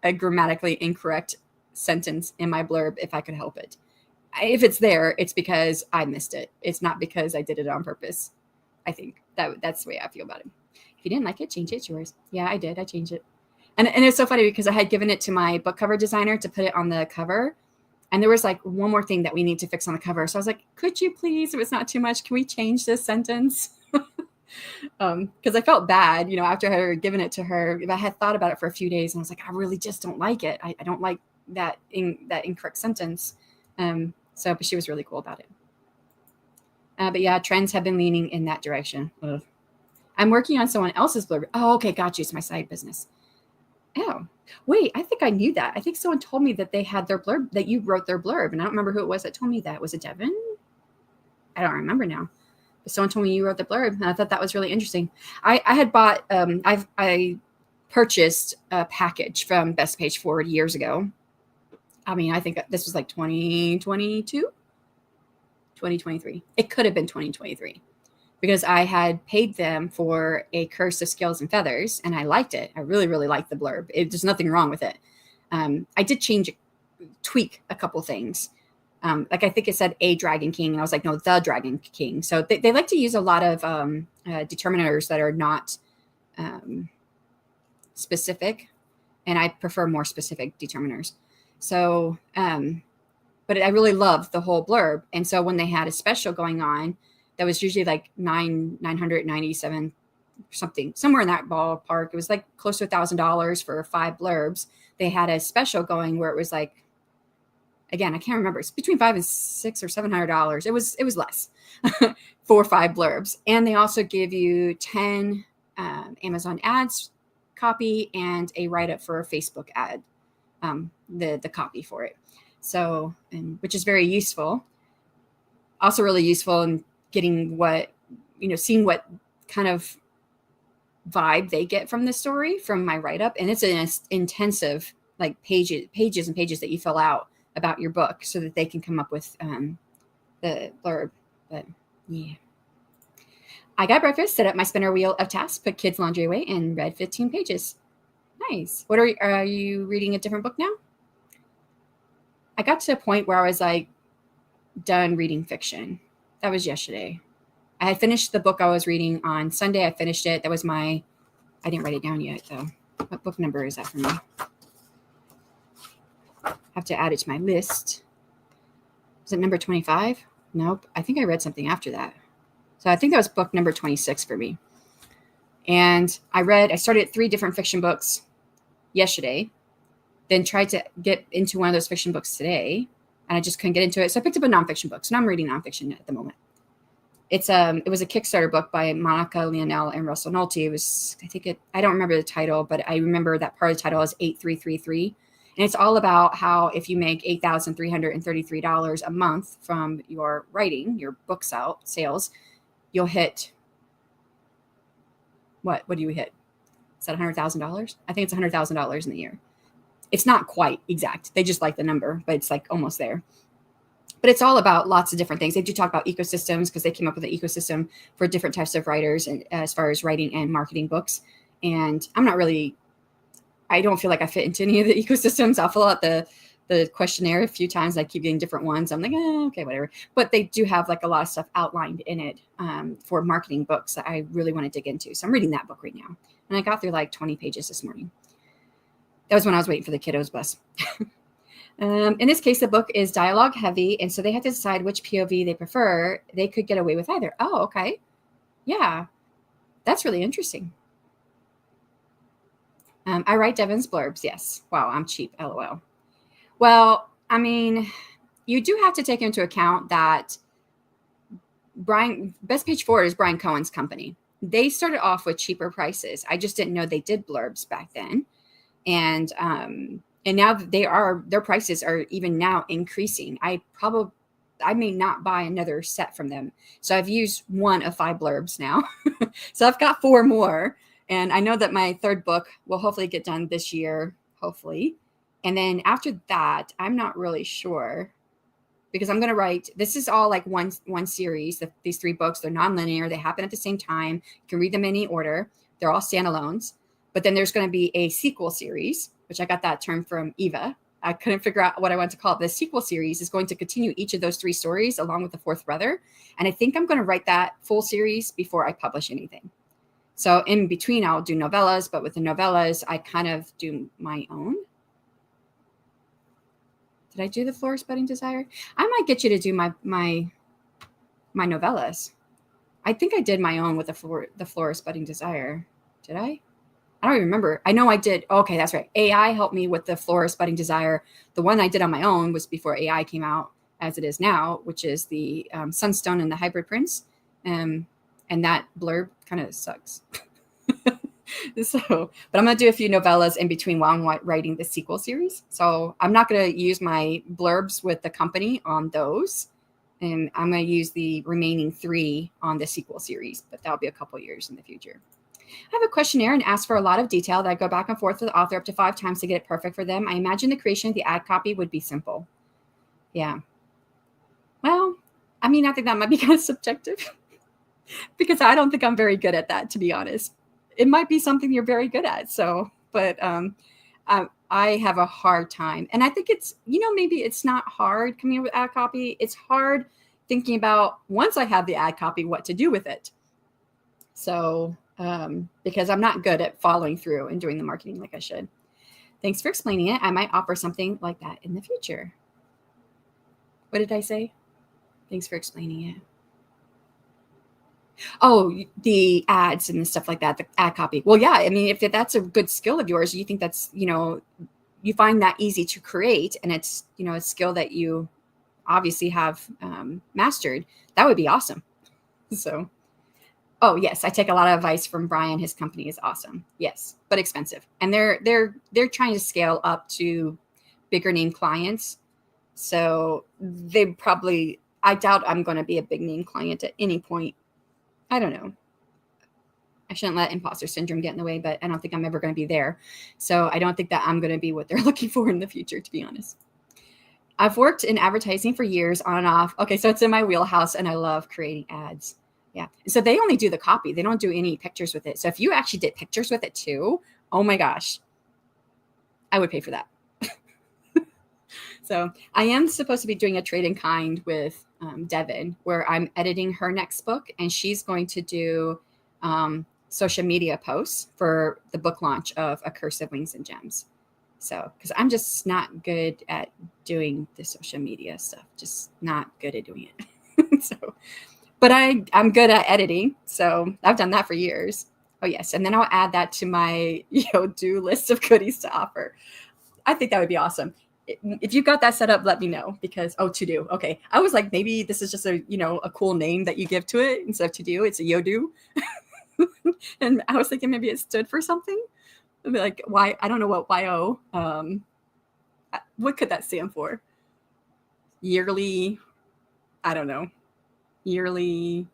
a grammatically incorrect sentence in my blurb if I could help it. If it's there, it's because I missed it. It's not because I did it on purpose. I think that's the way I feel about it. If you didn't like it, change it. It's yours. Yeah, I did. I changed it. And it's so funny because I had given it to my book cover designer to put it on the cover. And there was like one more thing that we need to fix on the cover. So I was like, could you please, if it's not too much, can we change this sentence? Because I felt bad, after I had given it to her. I had thought about it for a few days, and I was like, I really just don't like it. I don't like that incorrect sentence. But she was really cool about it. But yeah, trends have been leaning in that direction. Ugh. I'm working on someone else's blurb. Oh, okay, got you. It's my side business. Oh, wait, I think I knew that. I think someone told me that they had their blurb, that you wrote their blurb, and I don't remember who it was that told me that. Was it Devin? I don't remember now. But someone told me you wrote the blurb, and I thought that was really interesting. I had bought, I purchased a package from Best Page Forward years ago. I mean, I think this was like 2022, 2023. It could have been 2023. Because I had paid them for A Curse of Scales and Feathers, and I liked it. I really, really liked the blurb. There's nothing wrong with it. I did tweak a couple things. Like I think it said a Dragon King, and I was like, no, the Dragon King. So they like to use a lot of determiners that are not specific, and I prefer more specific determiners. So, but I really loved the whole blurb. And so when they had a special going on, that was usually like $997 something, somewhere in that ballpark. It was like close to $1,000 for 5 blurbs. They had a special going where it was like, again, I can't remember. It's between $500 and $600 or $700. It was less for 5 blurbs. And they also give you 10 Amazon ads copy and a write-up for a Facebook ad, the copy for it. So, which is very useful. Also really useful in getting seeing what kind of vibe they get from the story from my write-up. And it's an intensive, like pages and pages that you fill out about your book so that they can come up with the blurb. But yeah. I got breakfast, set up my spinner wheel of tasks, put kids' laundry away, and read 15 pages. Nice. What are you reading a different book now? I got to a point where I was like done reading fiction. That was yesterday. I had finished the book I was reading on Sunday. I finished it. That was I didn't write it down yet though. What book number is that for me? I have to add it to my list. Is it number 25? Nope. I think I read something after that. So I think that was book number 26 for me. And I started 3 different fiction books yesterday, then tried to get into one of those fiction books today, and I just couldn't get into it. So I picked up a nonfiction book. So now I'm reading nonfiction at the moment. It was a Kickstarter book by Monica Lionel and Russell Nolte. It was, I don't remember the title, but I remember that part of the title is 8333. And it's all about how if you make $8,333 a month from your writing, your book sales, you'll hit, what do you hit? Is that $100,000? I think it's $100,000 in the year. It's not quite exact. They just like the number, but it's like almost there. But it's all about lots of different things. They do talk about ecosystems because they came up with an ecosystem for different types of writers and as far as writing and marketing books. And I don't feel like I fit into any of the ecosystems. I'll fill out the questionnaire a few times. I keep getting different ones. I'm like, okay, whatever. But they do have like a lot of stuff outlined in it for marketing books that I really want to dig into. So I'm reading that book right now. And I got through like 20 pages this morning. That was when I was waiting for the kiddos bus. In this case, the book is dialogue heavy, and so they have to decide which POV they prefer. They could get away with either. Oh, okay. Yeah, that's really interesting. I write Devin's blurbs, yes. Wow, I'm cheap, LOL. Well, I mean, you do have to take into account that Best Page Forward is Brian Cohen's company. They started off with cheaper prices. I just didn't know they did blurbs back then. And now their prices are even now increasing. I may not buy another set from them. So I've used 1 of 5 blurbs now. So I've got 4 more. And I know that my 3rd book will hopefully get done this year, hopefully. And then after that, I'm not really sure because I'm going to write, this is all like one series. These 3 books, they're non-linear. They happen at the same time. You can read them in any order. They're all standalones. But then there's going to be a sequel series, which I got that term from Eva. I couldn't figure out what I want to call it. The sequel series is going to continue each of those 3 stories along with the 4th brother. And I think I'm going to write that full series before I publish anything. So in between, I'll do novellas. But with the novellas, I kind of do my own. Did I do the Florist Budding Desire? I might get you to do my novellas. I think I did my own with the Florist Budding Desire. Did I? I don't even remember. I know I did. Okay, that's right. AI helped me with the Florist Budding Desire. The one I did on my own was before AI came out, as it is now, which is the Sunstone and the Hybrid Prince. And that blurb kind of sucks. So, but I'm going to do a few novellas in between while I'm writing the sequel series. So I'm not going to use my blurbs with the company on those. And I'm going to use the remaining 3 on the sequel series, but that'll be a couple years in the future. I have a questionnaire and ask for a lot of detail that I go back and forth with the author up to 5 times to get it perfect for them. I imagine the creation of the ad copy would be simple. Yeah. Well, I mean, I think that might be kind of subjective because I don't think I'm very good at that, to be honest. It might be something you're very good at. So, but I have a hard time. And I think it's, maybe it's not hard coming up with ad copy. It's hard thinking about, once I have the ad copy, what to do with it. So, because I'm not good at following through and doing the marketing like I should. Thanks for explaining it. I might offer something like that in the future. What did I say? Thanks for explaining it. Oh, the ads and stuff like that, the ad copy. Well, yeah, I mean, if that's a good skill of yours, you think that's, you find that easy to create, and it's, a skill that you obviously have mastered, that would be awesome. So, oh yes, I take a lot of advice from Brian. His company is awesome. Yes, but expensive. And they're trying to scale up to bigger name clients. So I doubt I'm going to be a big name client at any point. I don't know. I shouldn't let imposter syndrome get in the way, but I don't think I'm ever going to be there. So I don't think that I'm going to be what they're looking for in the future, to be honest. I've worked in advertising for years on and off. Okay, so it's in my wheelhouse, and I love creating ads. Yeah. So they only do the copy. They don't do any pictures with it. So if you actually did pictures with it too, oh my gosh, I would pay for that. So I am supposed to be doing a trade in kind with Devin, where I'm editing her next book, and she's going to do social media posts for the book launch of A Curse of Wings and Gems. So, because I'm just not good at doing the social media stuff, just not good at doing it. So, but I'm good at editing. So I've done that for years. Oh yes. And then I'll add that to my, do list of goodies to offer. I think that would be awesome. If you've got that set up, let me know, because, to do. Okay. I was like, maybe this is just a cool name that you give to it instead of to do. It's a Yodu. And I was thinking maybe it stood for something. I'd be like, why? I don't know what YO. What could that stand for? Yearly. I don't know. Yearly.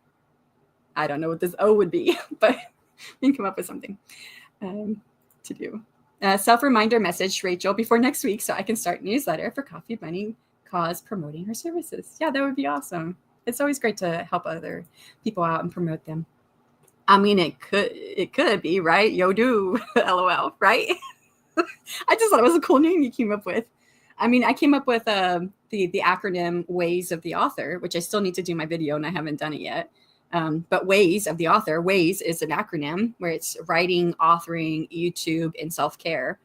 I don't know what this O would be, but we can come up with something to do. Self-reminder message, Rachel, before next week, so I can start newsletter for Coffee Bunny Cause promoting her services. Yeah, that would be awesome. It's always great to help other people out and promote them. I mean, it could be, right? Yodu, LOL, right? I just thought it was a cool name you came up with. I mean, I came up with the acronym WAYS of the author, which I still need to do my video and I haven't done it yet. But WAYS of the author, WAYS is an acronym where it's writing, authoring, YouTube, and self-care.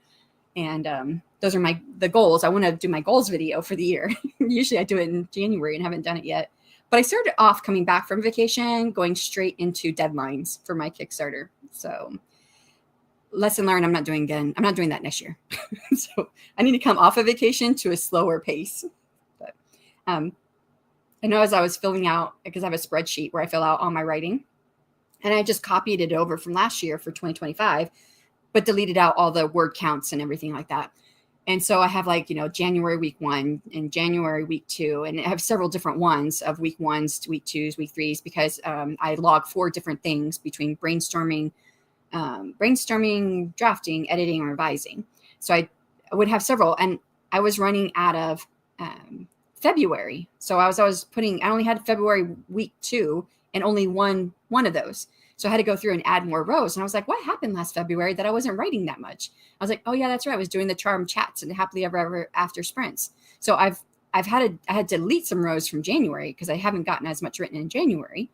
And those are the goals. I want to do my goals video for the year. Usually I do it in January and haven't done it yet. But I started off coming back from vacation, going straight into deadlines for my Kickstarter. So lesson learned, I'm not doing that next year. So I need to come off of vacation to a slower pace. But I know as I was filling out, because I have a spreadsheet where I fill out all my writing, and I just copied it over from last year for 2025, but deleted out all the word counts and everything like that. And so I have January week 1 and January week 2, and I have several different ones of week 1s to week 2s, week 3s, because I log 4 different things between brainstorming, drafting, editing, and revising. So I would have several, and I was running out of February. So I only had February week 2 and only one of those. So I had to go through and add more rows. And I was like, what happened last February that I wasn't writing that much? I was like, oh yeah, that's right. I was doing the charm chats and happily ever after sprints. So I had to delete some rows from January because I haven't gotten as much written in January,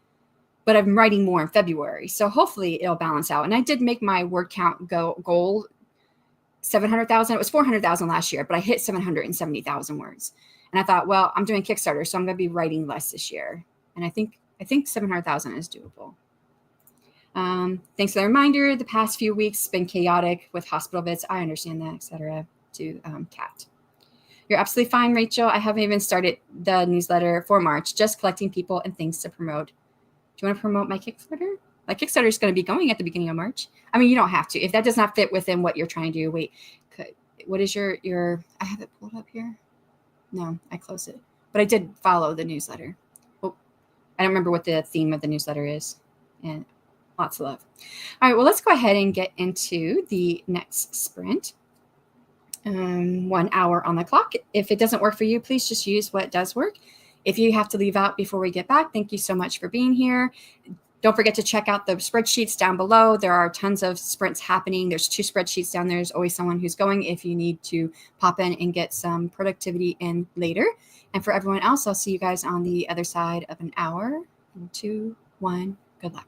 but I'm writing more in February. So hopefully it'll balance out. And I did make my word count goal 700,000. It was 400,000 last year, but I hit 770,000 words. And I thought, well, I'm doing Kickstarter, so I'm going to be writing less this year. And I think I think 700,000 is doable. Thanks for the reminder. The past few weeks been chaotic with hospital visits. I understand that, etc. To Kat. You're absolutely fine, Rachel. I haven't even started the newsletter for March, just collecting people and things to promote. Do you want to promote my Kickstarter? My Kickstarter is going to be going at the beginning of March. I mean, you don't have to. If that does not fit within what you're trying to do, wait, what is your, I have it pulled up here. No, I closed it. But I did follow the newsletter. Oh, I don't remember what the theme of the newsletter is. And lots of love. All right, well, let's go ahead and get into the next sprint. 1 hour on the clock. If it doesn't work for you, please just use what does work. If you have to leave out before we get back, thank you so much for being here. Don't forget to check out the spreadsheets down below. There are tons of sprints happening. There's 2 spreadsheets down there. There's always someone who's going if you need to pop in and get some productivity in later. And for everyone else, I'll see you guys on the other side of an hour. 2, 1, good luck.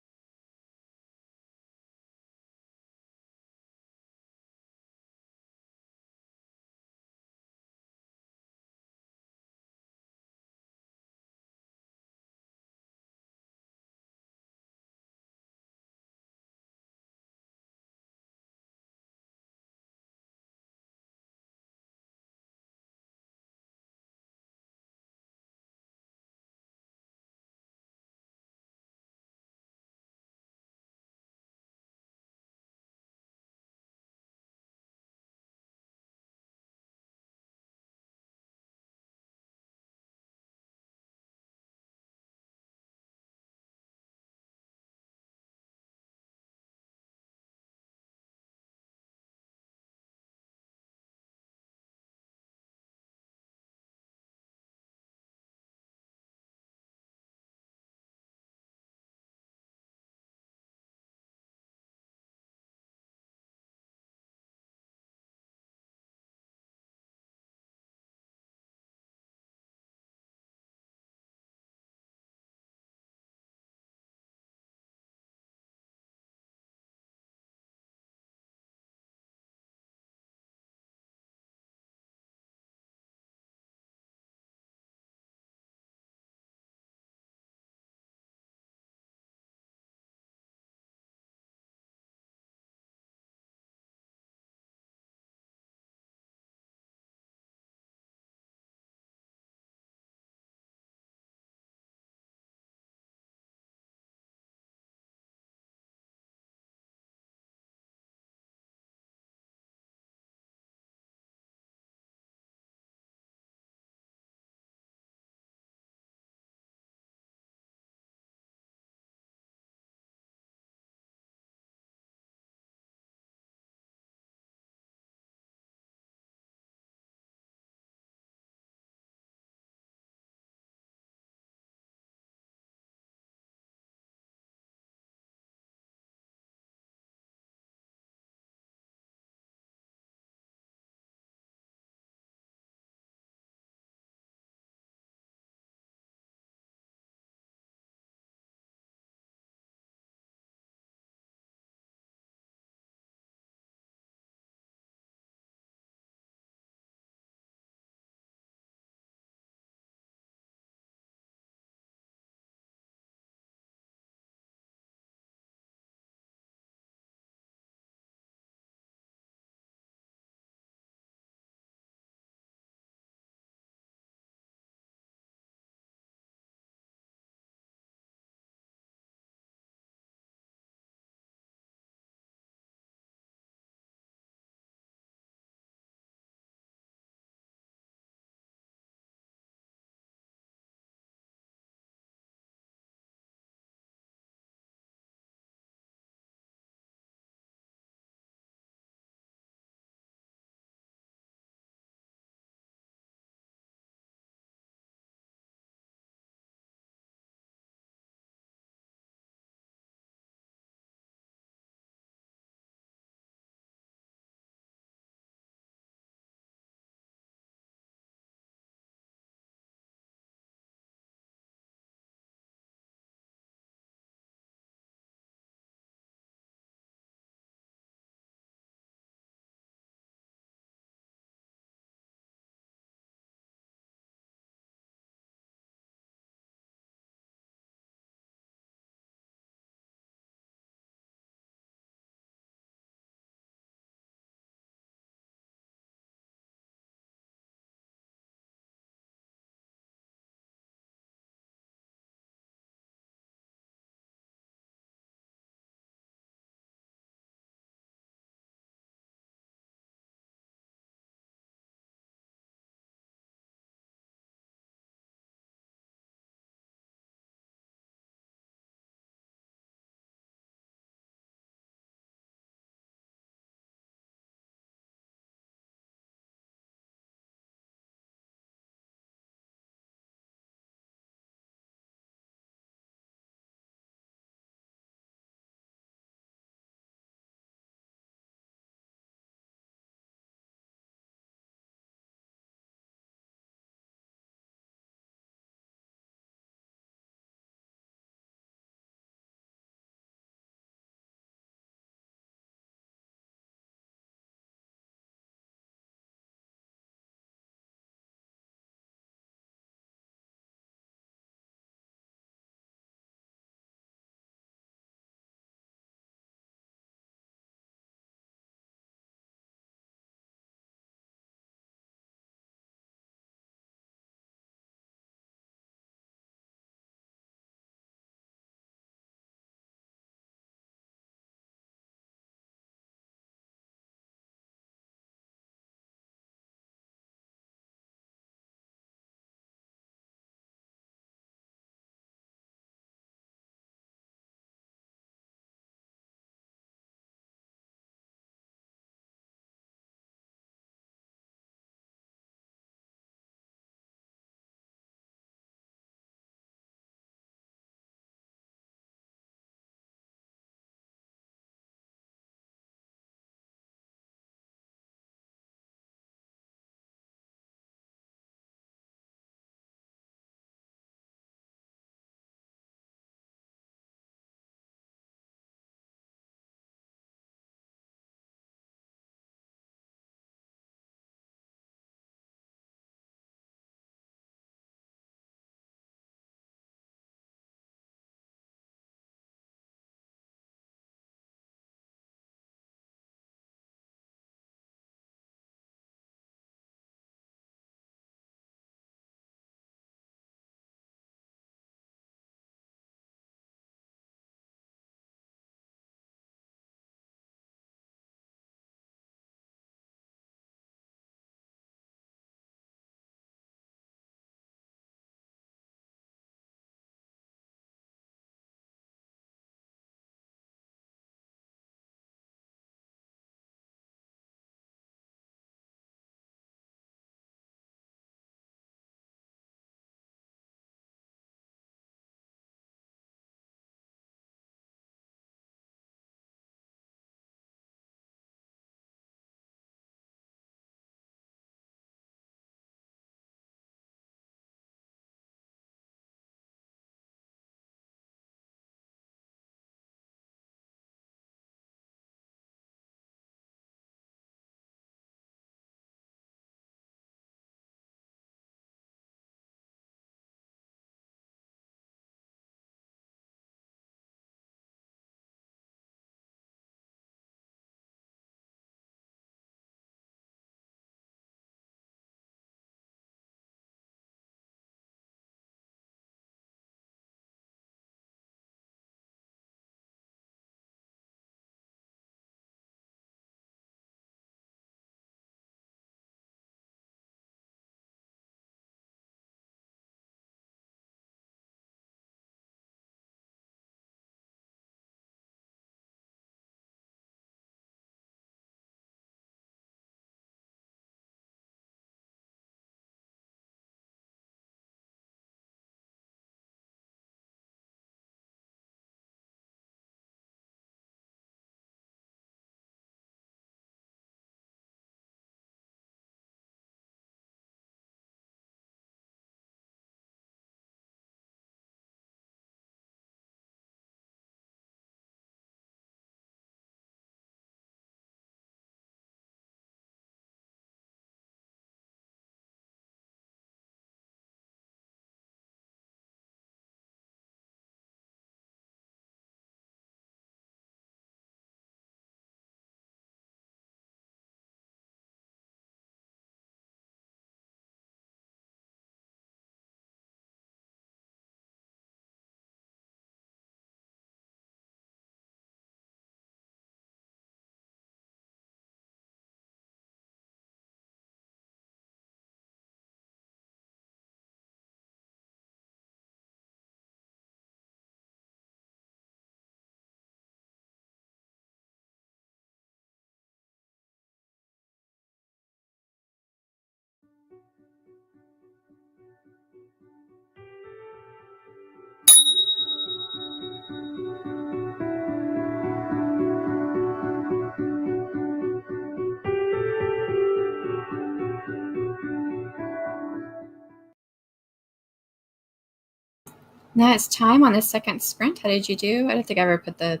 Now it's time on the second sprint. How did you do? I don't think I ever put the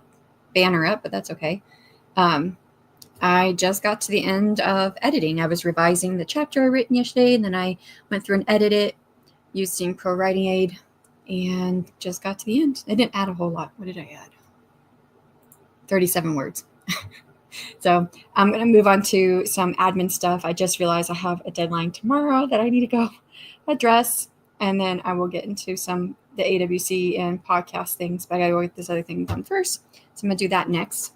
banner up, but that's okay. I just got to the end of editing. I was revising the chapter I written yesterday, and then I went through and edited it using Pro Writing Aid and just got to the end. I didn't add a whole lot. What did I add? 37 words. So I'm going to move on to some admin stuff. I just realized I have a deadline tomorrow that I need to go address, and then I will get into the AWC and podcast things, but I got to go get this other thing done first. So I'm going to do that next.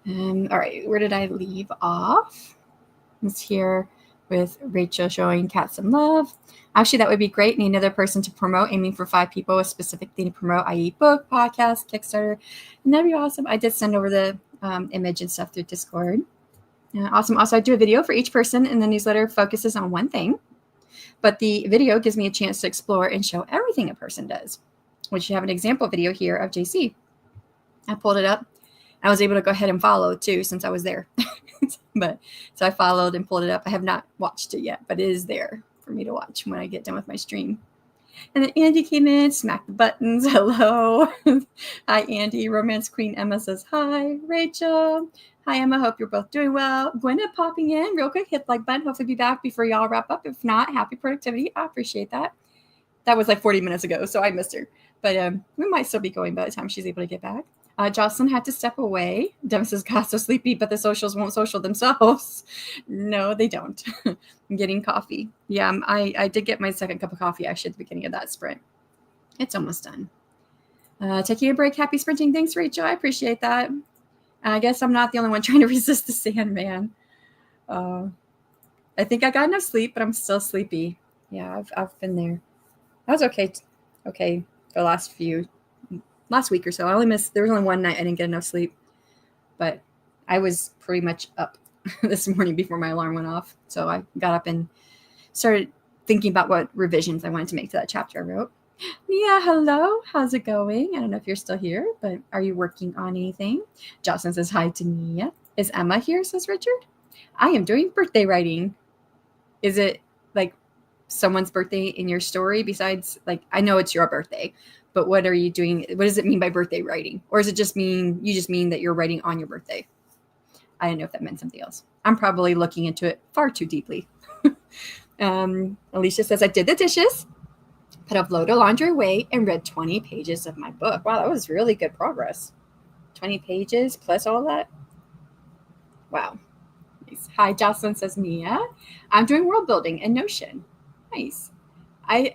All right, where did I leave off? It's here with Rachel showing Kat some love. Actually, that would be great. Need another person to promote, aiming for 5 people with specific thing to promote, i.e. book, podcast, Kickstarter. And that'd be awesome. I did send over the image and stuff through Discord. Awesome. Also, I do a video for each person, and the newsletter focuses on one thing. But the video gives me a chance to explore and show everything a person does, which you have an example video here of JC. I pulled it up. I was able to go ahead and follow too, since I was there. So I followed and pulled it up. I have not watched it yet, but it is there for me to watch when I get done with my stream. And then Andy came in, smacked the buttons. Hello. Hi, Andy. Romance Queen Emma says hi. Rachel. Hi, Emma. Hope you're both doing well. Gwyneth popping in real quick. Hit the like button. Hopefully be back before y'all wrap up. If not, happy productivity. I appreciate that. That was like 40 minutes ago, so I missed her. But we might still be going by the time she's able to get back. Jocelyn had to step away. Devin says, God, so sleepy, but the socials won't social themselves. No, they don't. I'm getting coffee. Yeah, I did get my second cup of coffee actually at the beginning of that sprint. It's almost done. Taking a break. Happy sprinting. Thanks, Rachel. I appreciate that. I guess I'm not the only one trying to resist the Sandman. I think I got enough sleep, but I'm still sleepy. Yeah, I've been there. I was okay the last week or so. There was only one night I didn't get enough sleep, but I was pretty much up this morning before my alarm went off. So I got up and started thinking about what revisions I wanted to make to that chapter I wrote. Nia, hello. How's it going? I don't know if you're still here, but are you working on anything? Jocelyn says hi to Nia. Is Emma here, says Richard? I am doing birthday writing. Is it like someone's birthday in your story besides, like, I know it's your birthday, but what are you doing? What does it mean by birthday writing? Or does it just mean that you're writing on your birthday? I didn't know if that meant something else. I'm probably looking into it far too deeply. Alicia says, I did the dishes, put a load of laundry away, and read 20 pages of my book. Wow, that was really good progress. 20 pages plus all that. Wow. Nice. Hi, Jocelyn says, Nia, I'm doing world building in Notion. Nice. I've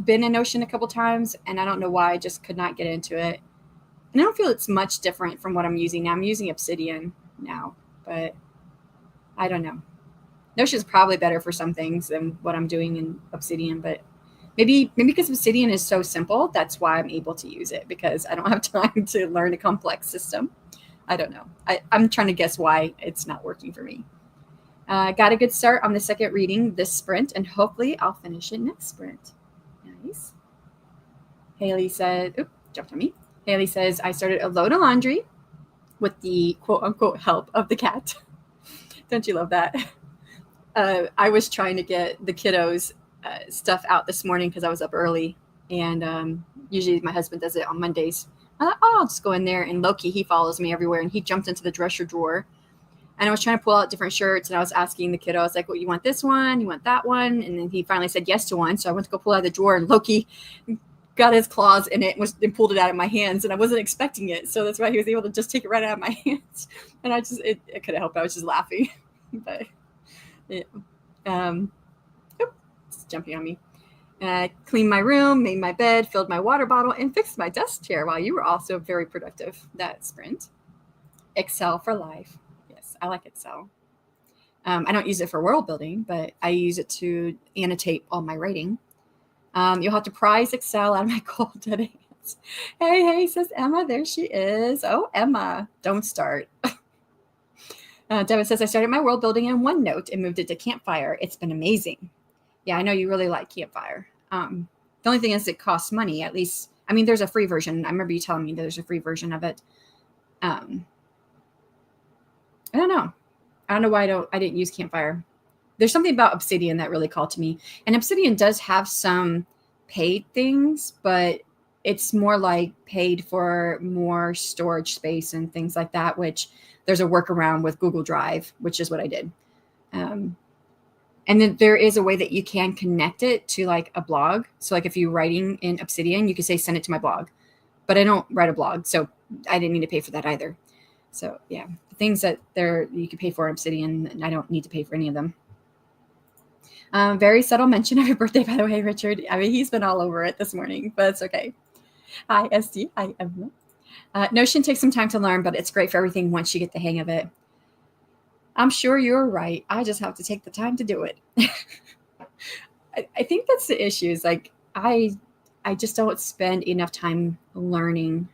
been in Notion a couple times, and I don't know why I just could not get into it. And I don't feel it's much different from what I'm using now. I'm using Obsidian now, but I don't know. Notion is probably better for some things than what I'm doing in Obsidian, but maybe because Obsidian is so simple, that's why I'm able to use it, because I don't have time to learn a complex system. I don't know. I'm trying to guess why it's not working for me. Got a good start on the second reading this sprint, and hopefully I'll finish it next sprint. Nice. Haley said, jumped on me. Haley says, I started a load of laundry with the quote unquote help of the cat. Don't you love that? I was trying to get the kiddos stuff out this morning because I was up early, and usually my husband does it on Mondays. I thought, I'll just go in there, and Loki, he follows me everywhere, and he jumped into the dresser drawer, and I was trying to pull out different shirts, and I was asking the kiddo, I was like, well, you want this one? You want that one? And then he finally said yes to one, so I went to go pull out of the drawer, and Loki got his claws in it and pulled it out of my hands, and I wasn't expecting it, so that's why he was able to just take it right out of my hands. And I just, it couldn't help it. I was just laughing. But yeah. It's jumping on me. Cleaned my room, made my bed, filled my water bottle, and fixed my desk chair while you were also very productive that sprint. Excel for life. Yes, I like Excel. I don't use it for world building, but I use it to annotate all my writing. You'll have to prize Excel out of my cold dead hands. Hey, says Emma. There she is. Oh, Emma, don't start. Devin says, I started my world building in OneNote and moved it to Campfire. It's been amazing. Yeah, I know you really like Campfire. The only thing is it costs money, at least. I mean, there's a free version. I remember you telling me there's a free version of it. I don't know. I don't know why I didn't use Campfire. There's something about Obsidian that really called to me. And Obsidian does have some paid things, but it's more like paid for more storage space and things like that, which there's a workaround with Google Drive, which is what I did. And then there is a way that you can connect it to like a blog. So like if you're writing in Obsidian, you can say, send it to my blog, but I don't write a blog. So I didn't need to pay for that either. So yeah, the things that you can pay for in Obsidian, and I don't need to pay for any of them. Very subtle mention of your birthday, by the way, Richard. I mean, he's been all over it this morning, but it's okay. Hi, SD. Hi, Emma. Notion takes some time to learn, but it's great for everything once you get the hang of it. I'm sure you're right. I just have to take the time to do it. I think that's the issue. Is like I just don't spend enough time learning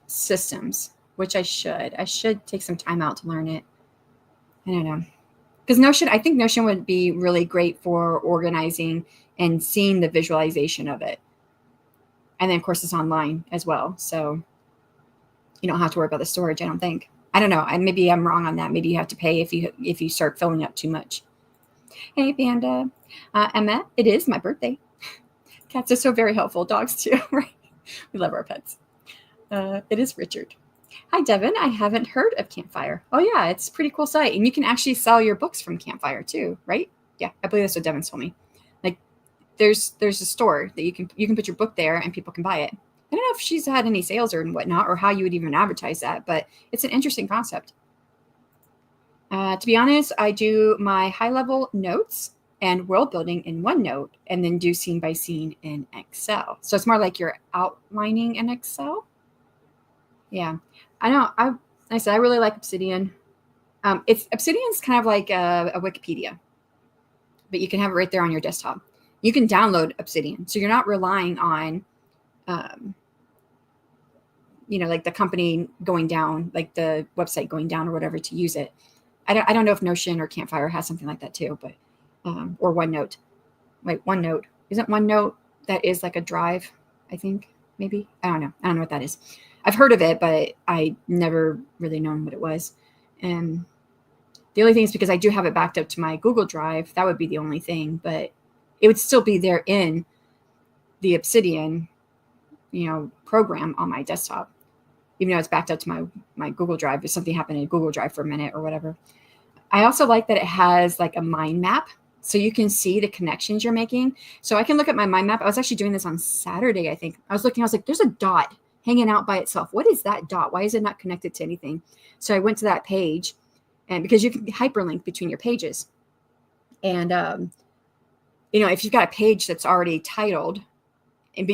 systems, which I should. I should take some time out to learn it. I don't know. Because I think Notion would be really great for organizing and seeing the visualization of it. And then, of course, it's online as well. So you don't have to worry about the storage, I don't think. I don't know. Maybe I'm wrong on that. Maybe you have to pay if you start filling up too much. Hey, Panda. Emma, it is my birthday. Cats are so very helpful. Dogs too, right? We love our pets. It is Richard. Hi, Devin. I haven't heard of Campfire. Oh, yeah. It's a pretty cool site. And you can actually sell your books from Campfire too, right? Yeah, I believe that's what Devin told me. Like there's a store that you can put your book there and people can buy it. I don't know if she's had any sales or whatnot or how you would even advertise that, but it's an interesting concept. To be honest, I do my high-level notes and world building in OneNote and then do scene by scene in Excel. So it's more like you're outlining in Excel. Yeah, I know. Like I said, I really like Obsidian. Obsidian's kind of like a Wikipedia, but you can have it right there on your desktop. You can download Obsidian, so you're not relying on like the company going down, like the website going down or whatever to use it. I don't know if Notion or Campfire has something like that too, but or OneNote. Wait, OneNote. Isn't OneNote that is like a drive, I think, maybe? I don't know what that is. I've heard of it, but I never really known what it was. And the only thing is because I do have it backed up to my Google Drive, that would be the only thing, but it would still be there in the Obsidian, program on my desktop, even though it's backed up to my Google Drive. If something happened in Google Drive for a minute or whatever. I also like that it has like a mind map, so you can see the connections you're making. So I can look at my mind map. I was actually doing this on Saturday, I think. I was like, there's a dot hanging out by itself. What is that dot? Why is it not connected to anything? So I went to that page, and because you can hyperlink between your pages. And, if you've got a page that's already titled and,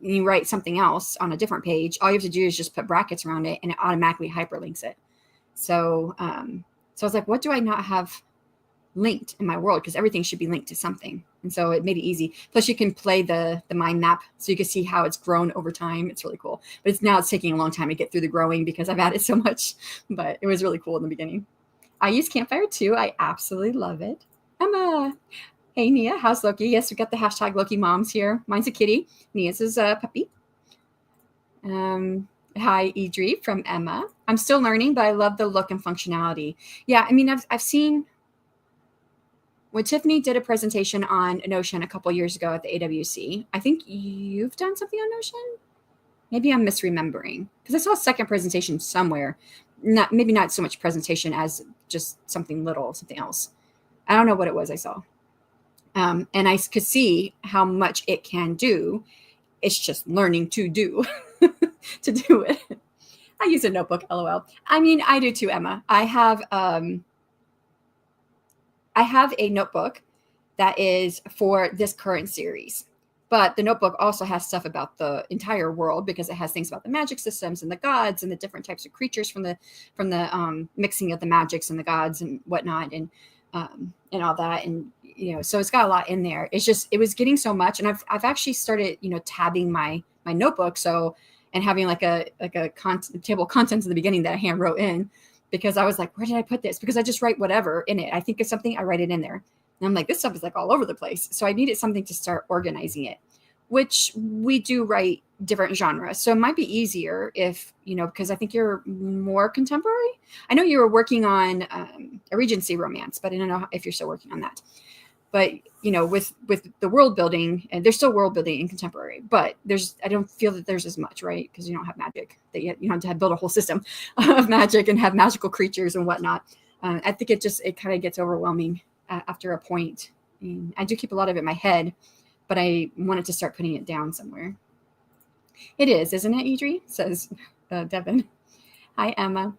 you write something else on a different page, all you have to do is just put brackets around it and it automatically hyperlinks it. So, so I was like, what do I not have linked in my world? Because everything should be linked to something. And so it made it easy. Plus you can play the mind map so you can see how it's grown over time. It's really cool. But it's taking a long time to get through the growing because I've added so much, but it was really cool in the beginning. I use Campfire too. I absolutely love it. Emma. Hey, Nia, how's Loki? Yes, we got the hashtag Loki moms here. Mine's a kitty. Nia's is a puppy. Hi, Idri from Emma. I'm still learning, but I love the look and functionality. Yeah, I mean, I've seen when Tiffany did a presentation on Notion a couple years ago at the AWC. I think you've done something on Notion. Maybe I'm misremembering because I saw a second presentation somewhere. Maybe not so much presentation as just something else. I don't know what it was I saw. And I could see how much it can do. It's just learning to do to do it. I use a notebook, LOL. I mean, I do too, Emma. I have a notebook that is for this current series, but the notebook also has stuff about the entire world because it has things about the magic systems and the gods and the different types of creatures from the mixing of the magics and the gods and whatnot and all that. And so it's got a lot in there. It was getting so much. And I've actually started, tabbing my notebook. So, and having like a table of contents in the beginning that I hand wrote in because I was like, where did I put this? Because I just write whatever in it. I think it's something, I write it in there. And I'm like, this stuff is like all over the place. So I needed something to start organizing it, which we do write different genres. So it might be easier if, because I think you're more contemporary. I know you were working on a Regency romance, but I don't know if you're still working on that. But, with the world building, and there's still world building in contemporary, but I don't feel that there's as much, right? Because you don't have magic, that you have to build a whole system of magic and have magical creatures and whatnot. I think it kind of gets overwhelming after a point. And I do keep a lot of it in my head, but I wanted to start putting it down somewhere. It is, isn't it, Idri? Says Devin. Hi, Emma.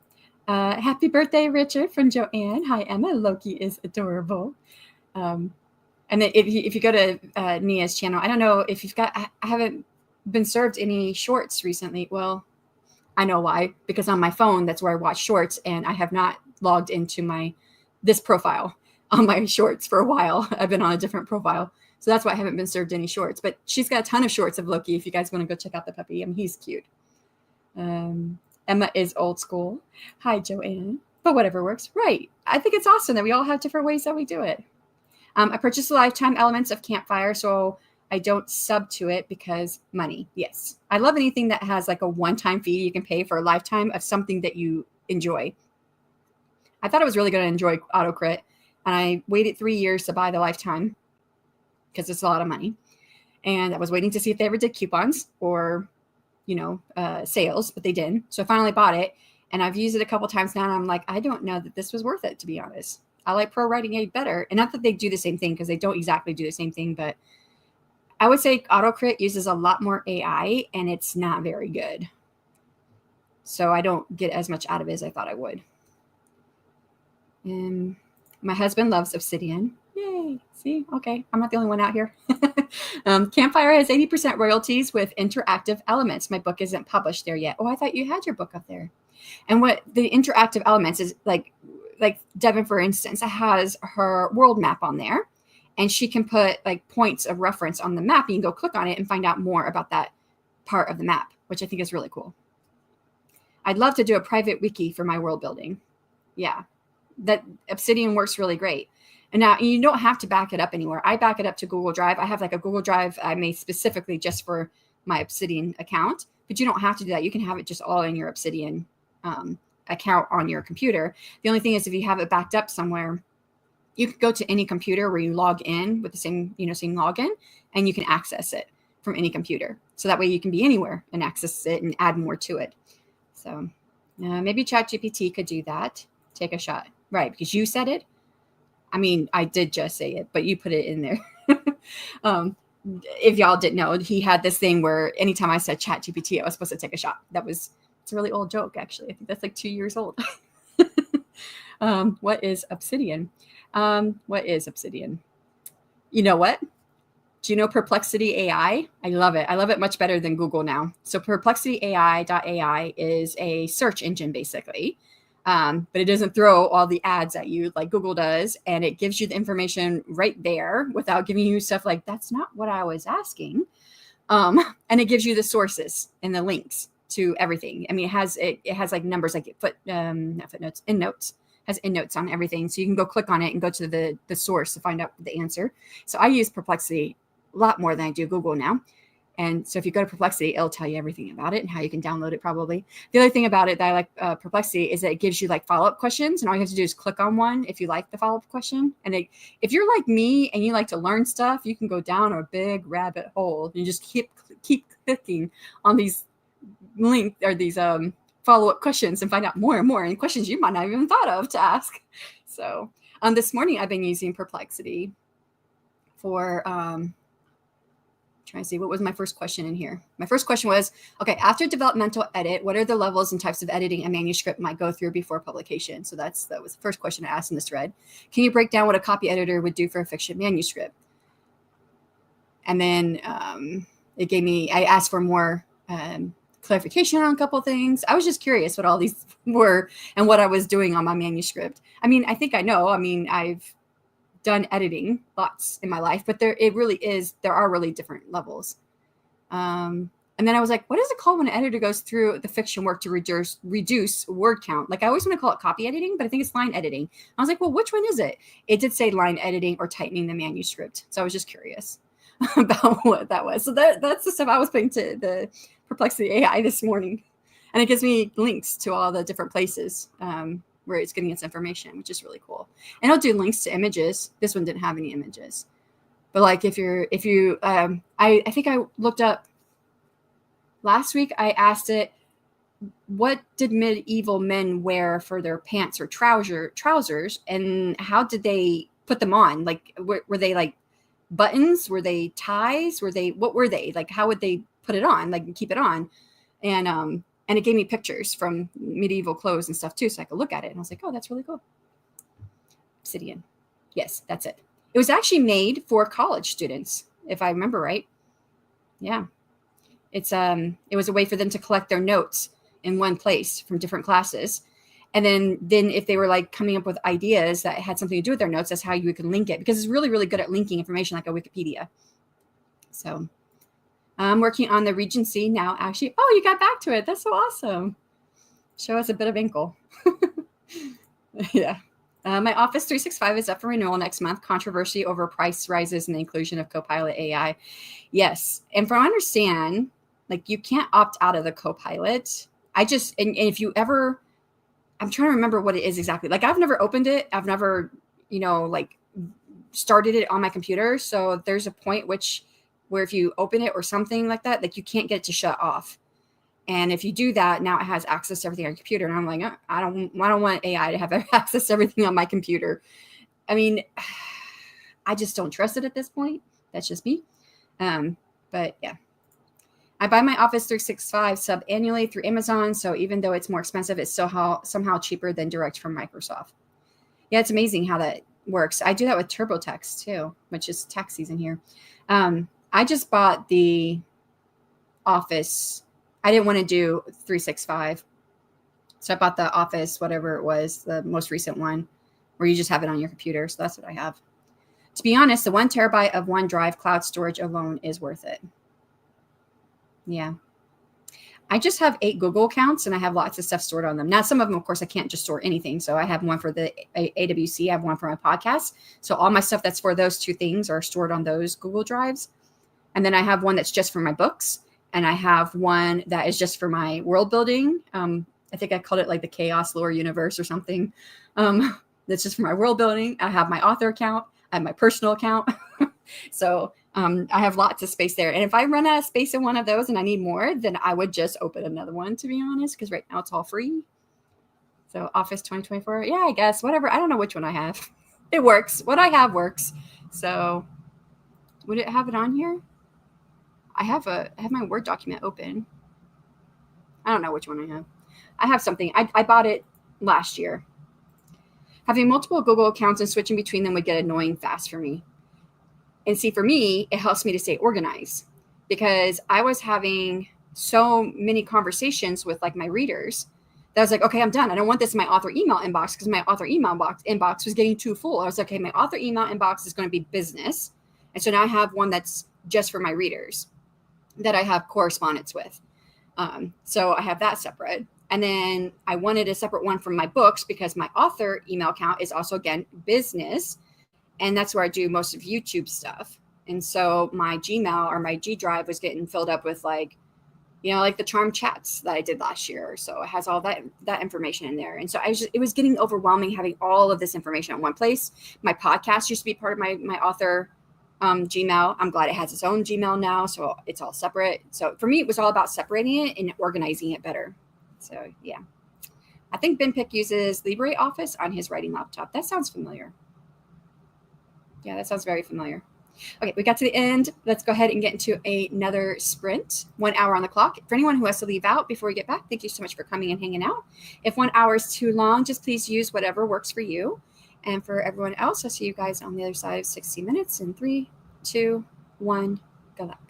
Happy birthday, Richard, from Joanne. Hi, Emma. Loki is adorable. And then if you go to Nia's channel, I don't know if you've got, I haven't been served any shorts recently. Well, I know why, because on my phone, that's where I watch shorts, and I have not logged into this profile on my shorts for a while. I've been on a different profile. So that's why I haven't been served any shorts, but she's got a ton of shorts of Loki. If you guys want to go check out the puppy, he's cute. Emma is old school. Hi, Joanne. But whatever works. Right. I think it's awesome that we all have different ways that we do it. I purchased the lifetime elements of Campfire, so I don't sub to it because money. Yes. I love anything that has like a one-time fee you can pay for a lifetime of something that you enjoy. I thought I was really going to enjoy AutoCrit, and I waited 3 years to buy the lifetime because it's a lot of money. And I was waiting to see if they ever did coupons or, sales, but they didn't. So I finally bought it, and I've used it a couple times now, and I'm like, I don't know that this was worth it, to be honest. I like Pro Writing Aid better. And not that they do the same thing, because they don't exactly do the same thing, but I would say AutoCrit uses a lot more AI, and it's not very good. So I don't get as much out of it as I thought I would. And my husband loves Obsidian. Yay. See? Okay. I'm not the only one out here. Campfire has 80% royalties with interactive elements. My book isn't published there yet. Oh, I thought you had your book up there. And what the interactive elements is like Devin, for instance, has her world map on there, and she can put like points of reference on the map. You can go click on it and find out more about that part of the map, which I think is really cool. I'd love to do a private wiki for my world building. Yeah, that Obsidian works really great. And now you don't have to back it up anywhere. I back it up to Google Drive. I have like a Google Drive I made specifically just for my Obsidian account, but you don't have to do that. You can have it just all in your Obsidian account on your computer. The only thing is, if you have it backed up somewhere, you can go to any computer where you log in with the same login, and you can access it from any computer. So that way you can be anywhere and access it and add more to it. So maybe ChatGPT could do that. Take a shot. Right, because you said it. I mean, I did just say it, but you put it in there. If y'all didn't know, he had this thing where anytime I said ChatGPT, I was supposed to take a shot. It's a really old joke, actually. I think that's like 2 years old. What is Obsidian? What is Obsidian? You know what? Do you know Perplexity AI? I love it. I love it much better than Google now. So perplexityai.ai is a search engine, basically. But it doesn't throw all the ads at you like Google does. And it gives you the information right there without giving you stuff like, that's not what I was asking. And it gives you the sources and the links to everything. I mean, it has like numbers, like not footnotes, endnotes, has endnotes on everything. So you can go click on it and go to the source to find out the answer. So I use Perplexity a lot more than I do Google now. And so if you go to Perplexity, it'll tell you everything about it and how you can download it probably. The other thing about it that I like Perplexity is that it gives you like follow-up questions, and all you have to do is click on one if you like the follow-up question. And if you're like me and you like to learn stuff, you can go down a big rabbit hole and just keep clicking on these links or these follow-up questions and find out more and more, and questions you might not even thought of to ask. So this morning I've been using Perplexity for trying to see what was my first question in here. My first question was, okay, after developmental edit, what are the levels and types of editing a manuscript might go through before publication? So that was the first question I asked in this thread. Can you break down what a copy editor would do for a fiction manuscript? And then I asked for more clarification on a couple of things. I was just curious what all these were and what I was doing on my manuscript. I mean, I think I know. I mean, I've done editing lots in my life, but there are really different levels. And then I was like, what is it called when an editor goes through the fiction work to reduce word count? Like I always want to call it copy editing, but I think it's line editing. I was like, well, which one is it? It did say line editing or tightening the manuscript. So I was just curious about what that was. So that's the stuff I was putting to the Perplexity AI this morning. And it gives me links to all the different places where it's getting its information, which is really cool. And it'll do links to images. This one didn't have any images. But like if you I think I looked up last week, I asked it, what did medieval men wear for their pants or trousers, and how did they put them on? Like, were they like buttons? Were they ties? What were they like? How would they put it on? Like keep it on? And it gave me pictures from medieval clothes and stuff too, so I could look at it. And I was like, oh, that's really cool. Obsidian. Yes, that's it. It was actually made for college students, if I remember right. Yeah. It was a way for them to collect their notes in one place from different classes. And then if they were like coming up with ideas that had something to do with their notes, that's how you can link it, because it's really, really good at linking information like a Wikipedia. So I'm working on the Regency now, actually. Oh, you got back to it. That's so awesome. Show us a bit of inkle. Yeah. My Office 365 is up for renewal next month. Controversy over price rises and the inclusion of Copilot AI. Yes. And from what I understand, like you can't opt out of the Copilot. And if you ever, I'm trying to remember what it is exactly. Like I've never opened it. I've never, like started it on my computer. So there's a point where if you open it or something like that, like you can't get it to shut off. And if you do that, now it has access to everything on your computer. And I'm like, I don't want AI to have access to everything on my computer. I mean, I just don't trust it at this point. That's just me. But yeah, I buy my Office 365 sub annually through Amazon. So even though it's more expensive, it's still somehow cheaper than direct from Microsoft. Yeah, it's amazing how that works. I do that with TurboTax too, which is tax season here. I just bought the Office. I didn't want to do 365. So I bought the Office, whatever it was, the most recent one, where you just have it on your computer. So that's what I have. To be honest, the 1 terabyte of OneDrive cloud storage alone is worth it. Yeah. I just have 8 Google accounts and I have lots of stuff stored on them. Now, some of them, of course, I can't just store anything. So I have one for the AWC. I have one for my podcast. So all my stuff that's for those 2 things are stored on those Google Drives. And then I have one that's just for my books. And I have one that is just for my world building. I think I called it like the Chaos Lore Universe or something. That's just for my world building. I have my author account. I have my personal account. So I have lots of space there. And if I run out of space in one of those and I need more, then I would just open another one, to be honest, because right now it's all free. So Office 2024. Yeah, I guess. Whatever. I don't know which one I have. It works. What I have works. So would it have it on here? I have my Word document open. I don't know which one I have. I have something. I bought it last year. Having multiple Google accounts and switching between them would get annoying fast for me. And see, for me, it helps me to stay organized because I was having so many conversations with like my readers that I was like, okay, I'm done. I don't want this in my author email inbox because my author email inbox was getting too full. I was like, okay, my author email inbox is going to be business. And so now I have one that's just for my readers that I have correspondence with. So I have that separate. And then I wanted a separate one from my books because my author email account is also, again, business. And that's where I do most of YouTube stuff. And so my Gmail or my G Drive was getting filled up with like the charm chats that I did last year. So it has all that information in there. And so it was getting overwhelming having all of this information in one place. My podcast used to be part of my author Gmail. I'm glad it has its own Gmail now. So it's all separate. So for me, it was all about separating it and organizing it better. So yeah, I think Ben Pick uses LibreOffice on his writing laptop. That sounds familiar. Yeah, that sounds very familiar. Okay, we got to the end. Let's go ahead and get into another sprint. 1 hour on the clock. For anyone who has to leave out before we get back, thank you so much for coming and hanging out. If 1 hour is too long, just please use whatever works for you. And for everyone else, I'll see you guys on the other side of 60 minutes in 3, 2, 1. Good luck.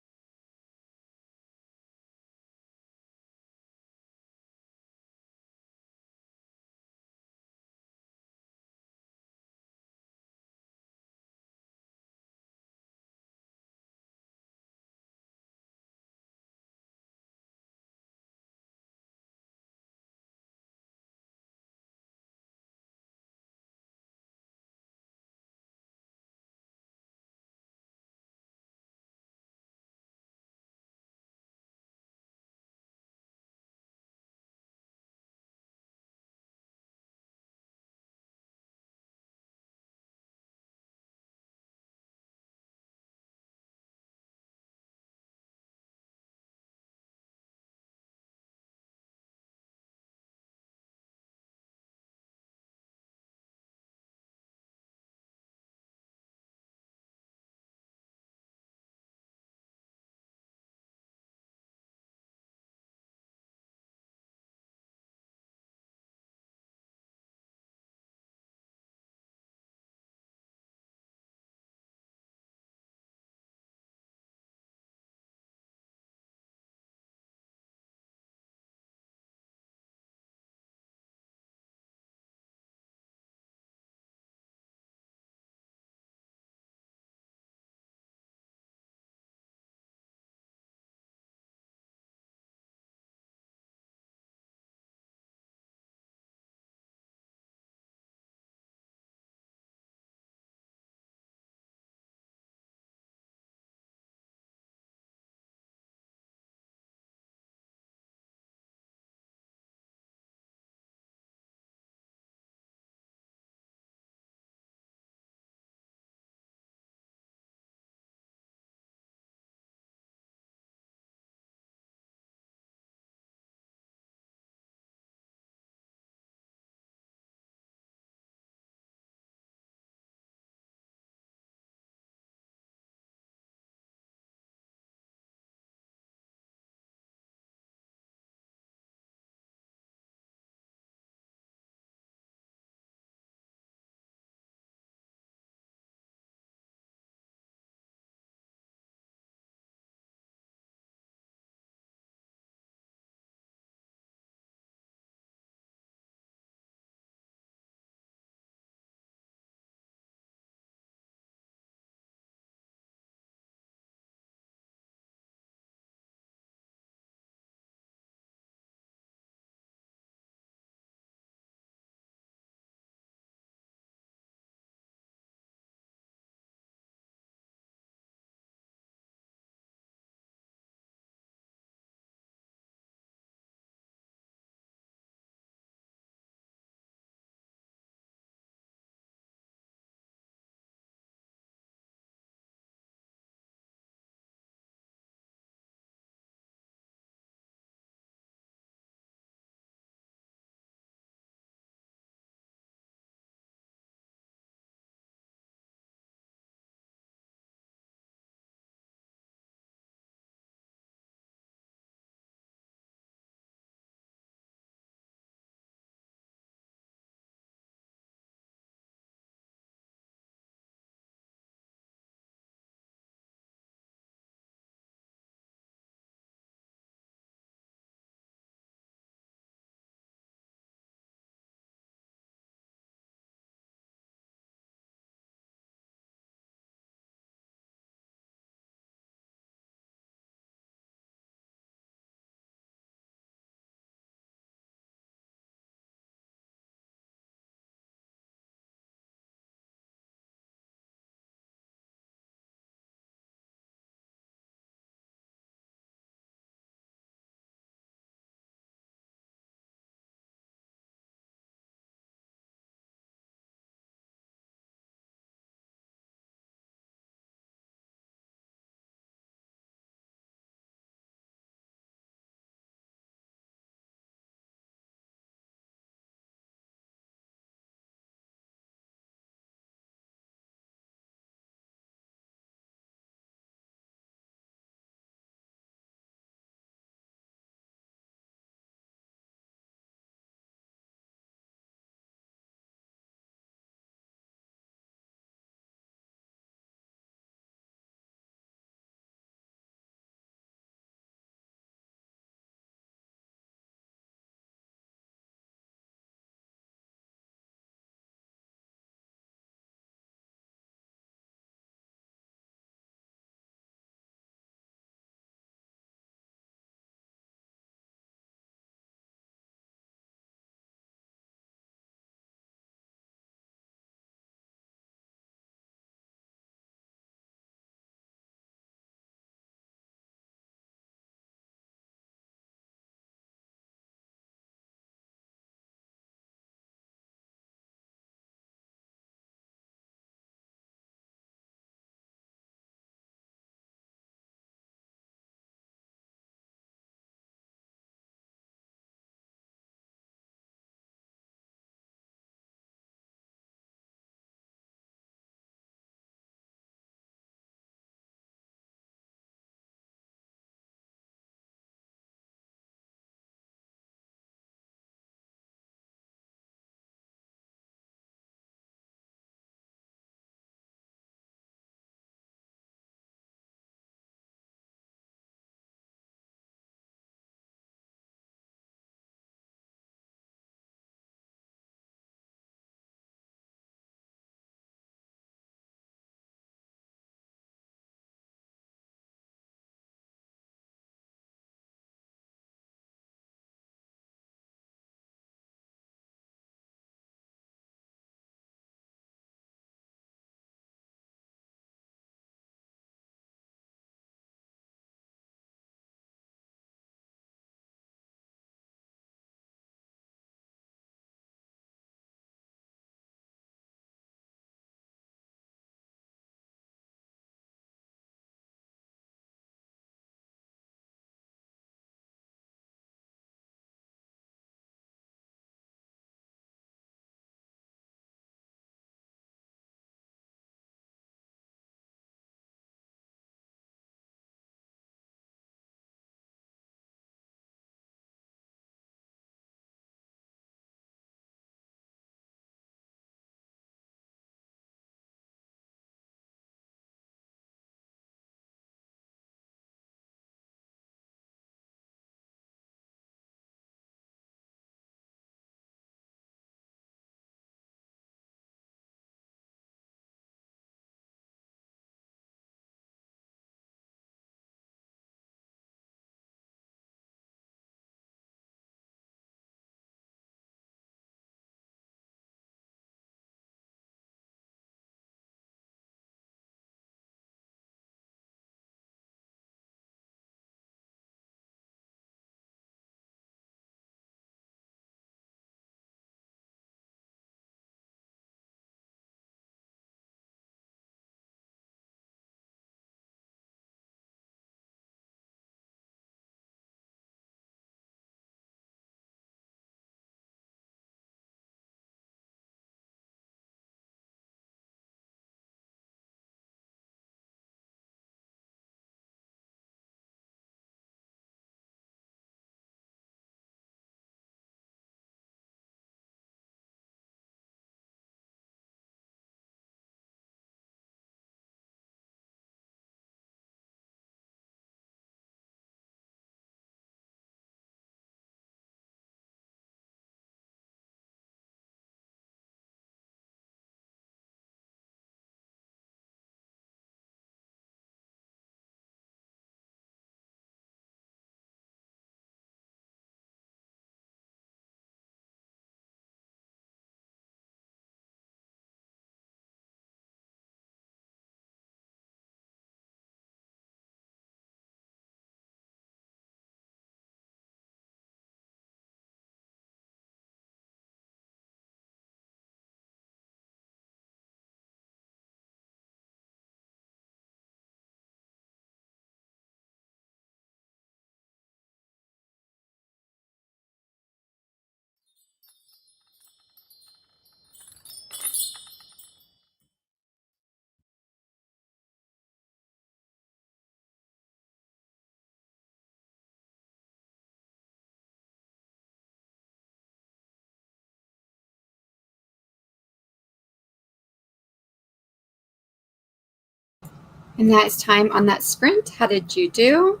And that is time on that sprint. How did you do?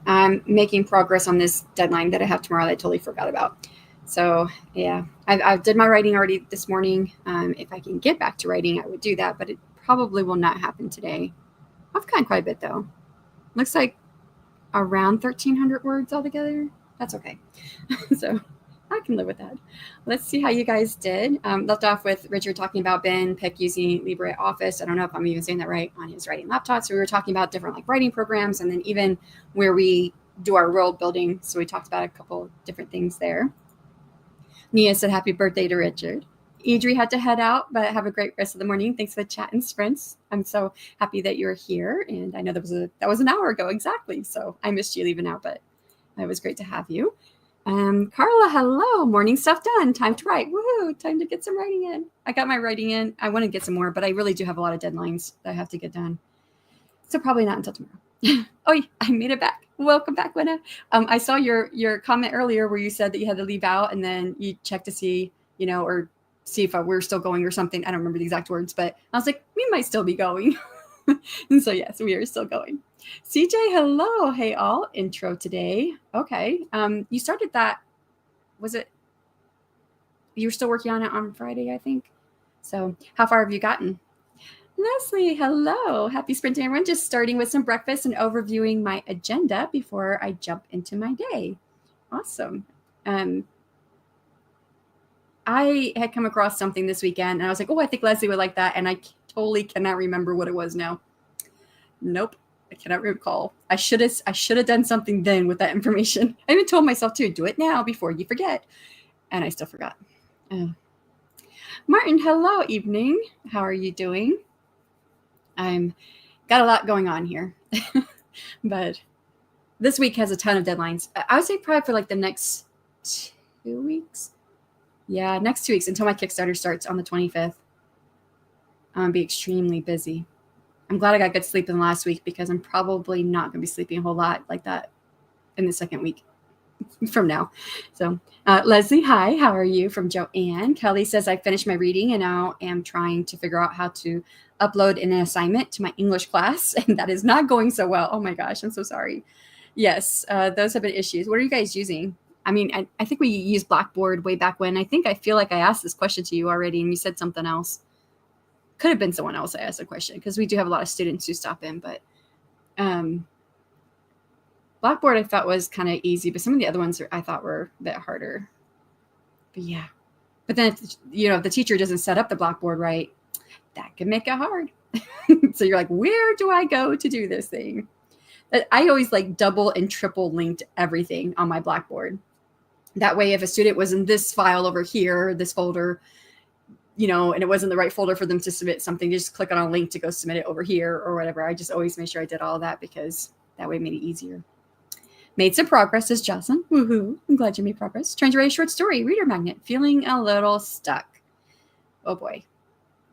I'm making progress on this deadline that I have tomorrow that I totally forgot about. So yeah, I did my writing already this morning. If I can get back to writing, I would do that, but it probably will not happen today. I've gotten quite a bit though. Looks like around 1,300 words altogether. That's okay. So I can live with that. Let's see how you guys did. Left off with Richard talking about Ben Peck using LibreOffice. I don't know if I'm even saying that right, on his writing laptop. So we were talking about different like writing programs, and then even where we do our world building. So we talked about a couple different things there. Nia said happy birthday to Richard. Idri had to head out, but have a great rest of the morning. Thanks for the chat and sprints. I'm so happy that you're here, and I know that was an hour ago exactly. So I missed you leaving out, but it was great to have you. Carla, hello. Morning stuff done. Time to write. Woohoo! Time to get some writing in. I got my writing in. I want to get some more, but I really do have a lot of deadlines that I have to get done. So probably not until tomorrow. Oh, I made it back. Welcome back, Winna. I saw your comment earlier where you said that you had to leave out and then you checked to see, or see if we're still going or something. I don't remember the exact words, but I was like, we might still be going. And so yes, we are still going. CJ, hello. Hey all. Intro today. Okay. You started that. Was it? You were still working on it on Friday, I think. So how far have you gotten? Leslie, hello. Happy sprinting, everyone. Just starting with some breakfast and overviewing my agenda before I jump into my day. Awesome. I had come across something this weekend and I was like, oh, I think Leslie would like that. And I totally cannot remember what it was now. Nope. I cannot recall. I should have done something then with that information. I even told myself to do it now before you forget. And I still forgot. Martin, hello, evening. How are you doing? I'm got a lot going on here. But this week has a ton of deadlines. I would say probably for like the next 2 weeks. Yeah, next 2 weeks until my Kickstarter starts on the 25th. I'm going to be extremely busy. I'm glad I got good sleep in the last week because I'm probably not going to be sleeping a whole lot like that in the second week from now. So Leslie, hi, how are you? From Joanne. Kelly says, I finished my reading and now am trying to figure out how to upload an assignment to my English class. And that is not going so well. Oh my gosh, I'm so sorry. Yes, those have been issues. What are you guys using? I mean, I think we used Blackboard way back when. I feel like I asked this question to you already and you said something else. Could have been someone else I asked a question because we do have a lot of students who stop in, but Blackboard I thought was kind of easy, but some of the other ones I thought were a bit harder. But yeah, but then if the teacher doesn't set up the Blackboard right, that can make it hard. So you're like, where do I go to do this thing? I always like double and triple linked everything on my Blackboard. That way, if a student was in this file over here, this folder, and it wasn't the right folder for them to submit something, just click on a link to go submit it over here or whatever. I just always made sure I did all of that because that way it made it easier. Made some progress, says Jocelyn. Woohoo. I'm glad you made progress. Trying to write a short story, reader magnet, feeling a little stuck. Oh boy.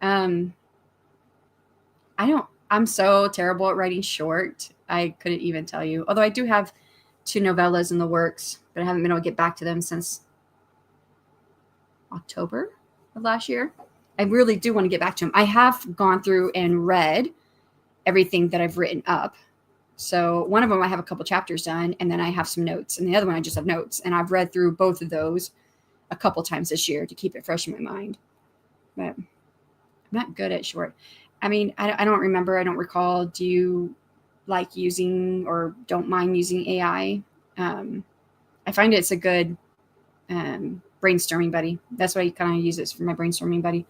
I'm so terrible at writing short. I couldn't even tell you. Although I do have 2 novellas in the works, but I haven't been able to get back to them since October of last year. I really do want to get back to them. I have gone through and read everything that I've written up. So one of them I have a couple chapters done, and then I have some notes, and the other one I just have notes. And I've read through both of those a couple times this year to keep it fresh in my mind. But I'm not good at short. I mean, I don't remember. I don't recall. Do you like using or don't mind using AI? I find it's a good brainstorming buddy. That's why I kind of use it for my brainstorming buddy.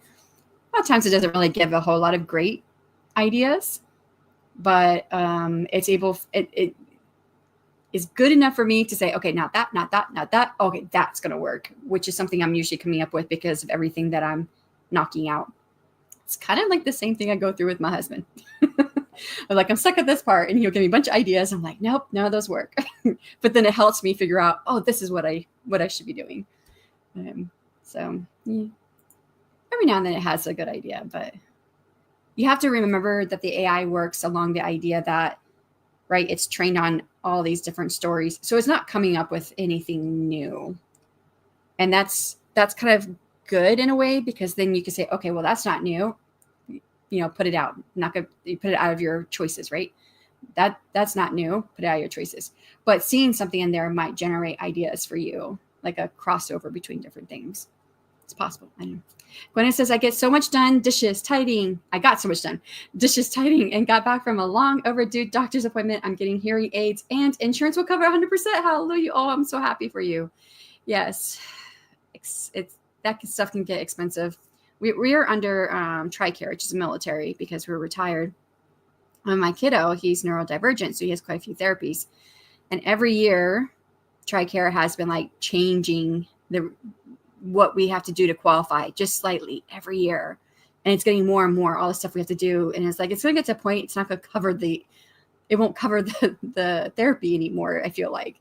A lot of times it doesn't really give a whole lot of great ideas, but it is good enough for me to say, okay, not that. Okay, that's going to work, which is something I'm usually coming up with because of everything that I'm knocking out. It's kind of like the same thing I go through with my husband. I'm stuck at this part and he'll give me a bunch of ideas. I'm like, nope, none of those work. But then it helps me figure out, oh, this is what I should be doing. So yeah. Every now and then it has a good idea, but you have to remember that the AI works along the idea that, right, it's trained on all these different stories. So it's not coming up with anything new. And that's kind of good in a way, because then you can say, okay, well, that's not new. put it out. Not gonna put it out of your choices, right? That's not new. Put it out of your choices. But seeing something in there might generate ideas for you, like a crossover between different things. It's possible. I know. Gwenna says, I get so much done, dishes, tidying. I got so much done, dishes, tidying, and got back from a long overdue doctor's appointment. I'm getting hearing aids and insurance will cover 100%. Hallelujah. Oh, I'm so happy for you. Yes. It's that stuff can get expensive. We are under TRICARE, which is military, because we're retired. And my kiddo, he's neurodivergent, so he has quite a few therapies. And every year, TRICARE has been like changing what we have to do to qualify just slightly every year. And it's getting more and more, all the stuff we have to do. And it's like, it's going to get to a point, it's not going to cover it won't cover the therapy anymore, I feel like.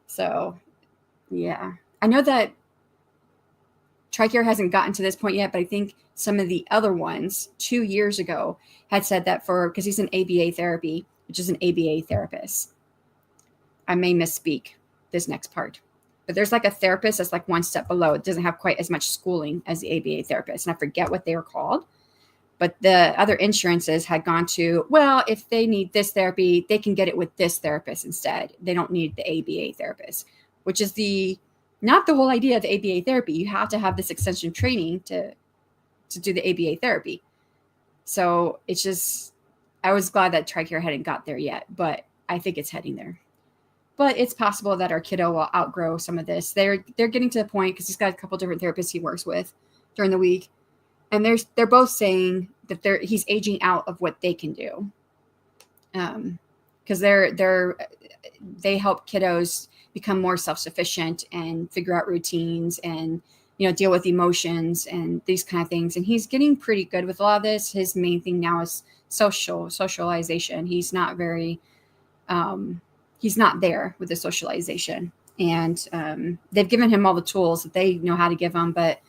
So, yeah. I know that TRICARE hasn't gotten to this point yet, but I think some of the other ones 2 years ago had said that because he's an ABA therapy, which is an ABA therapist. I may misspeak this next part, but there's like a therapist that's like one step below. It doesn't have quite as much schooling as the ABA therapist. And I forget what they were called, but the other insurances had gone to, well, if they need this therapy, they can get it with this therapist instead. They don't need the ABA therapist, which is not the whole idea of ABA therapy. You have to have this extension training to do the ABA therapy. So it's just, I was glad that TRICARE hadn't got there yet, but I think it's heading there. But it's possible that our kiddo will outgrow some of this. They're getting to the point, because he's got a couple different therapists he works with during the week, and they're both saying that he's aging out of what they can do, because they help kiddos become more self-sufficient and figure out routines and deal with emotions and these kind of things. And he's getting pretty good with a lot of this. His main thing now is socialization. He's not very he's not there with the socialization, and they've given him all the tools that they know how to give him. But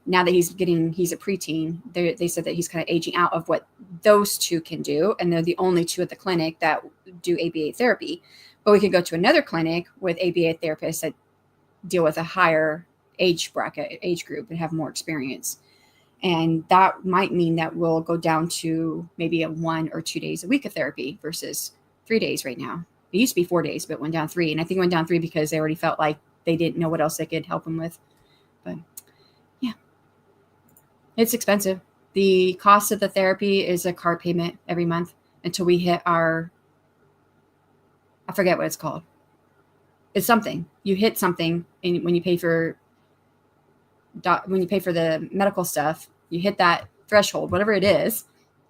now that he's a preteen, they said that he's kind of aging out of what those two can do. And they're the only two at the clinic that do ABA therapy. But we could go to another clinic with ABA therapists that deal with a higher age group and have more experience. And that might mean that we'll go down to maybe a 1 or 2 days a week of therapy versus 3 days right now. It used to be 4 days, but went down 3. And I think it went down 3 because they already felt like they didn't know what else they could help him with. But yeah, it's expensive. The cost of the therapy is a car payment every month until we hit I forget what it's called. It's something. You hit something, and when you pay for the medical stuff, you hit that threshold, whatever it is,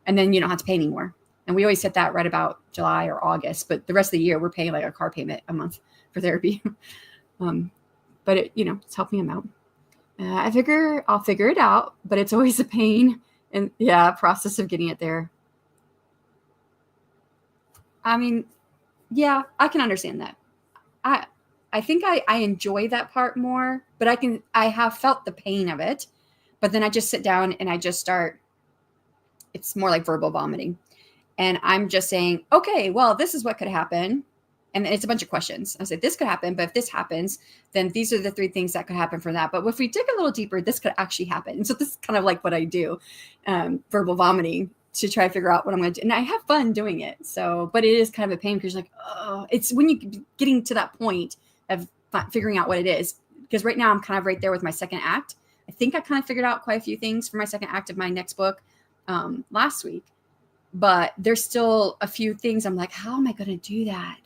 and then you don't have to pay anymore. And we always hit that right about July or August, but the rest of the year we're paying like a car payment a month for therapy. But it's helping him out. I figure I'll figure it out, but it's always a pain and process of getting it there. I mean, yeah, I can understand that. I think I enjoy that part more, but I have felt the pain of it, but then I just sit down and I just start, it's more like verbal vomiting. And I'm just saying, okay, well, this is what could happen. And it's a bunch of questions. I say, this could happen, but if this happens, then these are the 3 things that could happen for that. But if we dig a little deeper, this could actually happen. And so this is kind of like what I do, verbal vomiting, to try to figure out what I'm going to do. And I have fun doing it. So, but it is kind of a pain because you're like, oh, it's when you're getting to that point of figuring out what it is. Because right now I'm kind of right there with my second act. I think I kind of figured out quite a few things for my second act of my next book last week. But there's still a few things I'm like, how am I going to do that?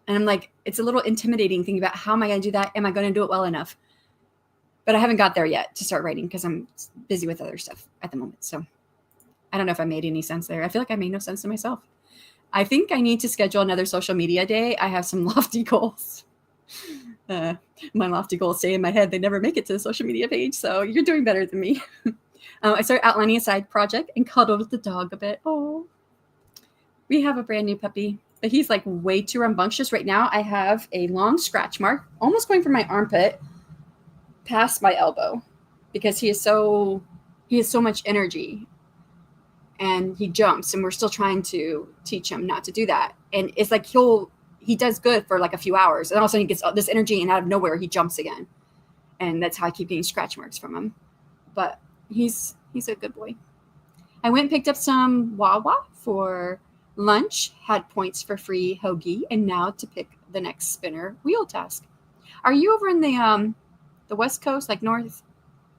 And I'm like, it's a little intimidating thinking about how am I going to do that? Am I going to do it well enough? But I haven't got there yet to start writing because I'm busy with other stuff at the moment. So I don't know if I made any sense there. I feel like I made no sense to myself. I think I need to schedule another social media day. I have some lofty goals. My lofty goals stay in my head. They never make it to the social media page. So you're doing better than me. I started outlining a side project and cuddled with the dog a bit. Oh, we have a brand new puppy, but he's like way too rambunctious right now. I have a long scratch mark almost going from my armpit past my elbow because he has so much energy and he jumps, and we're still trying to teach him not to do that. And it's like he does good for like a few hours, and all of a sudden he gets this energy, and out of nowhere he jumps again. And that's how I keep getting scratch marks from him. But he's a good boy. I went and picked up some Wawa for lunch, had points for free hoagie, and now to pick the next spinner wheel task. Are you over in the West Coast, like northwest?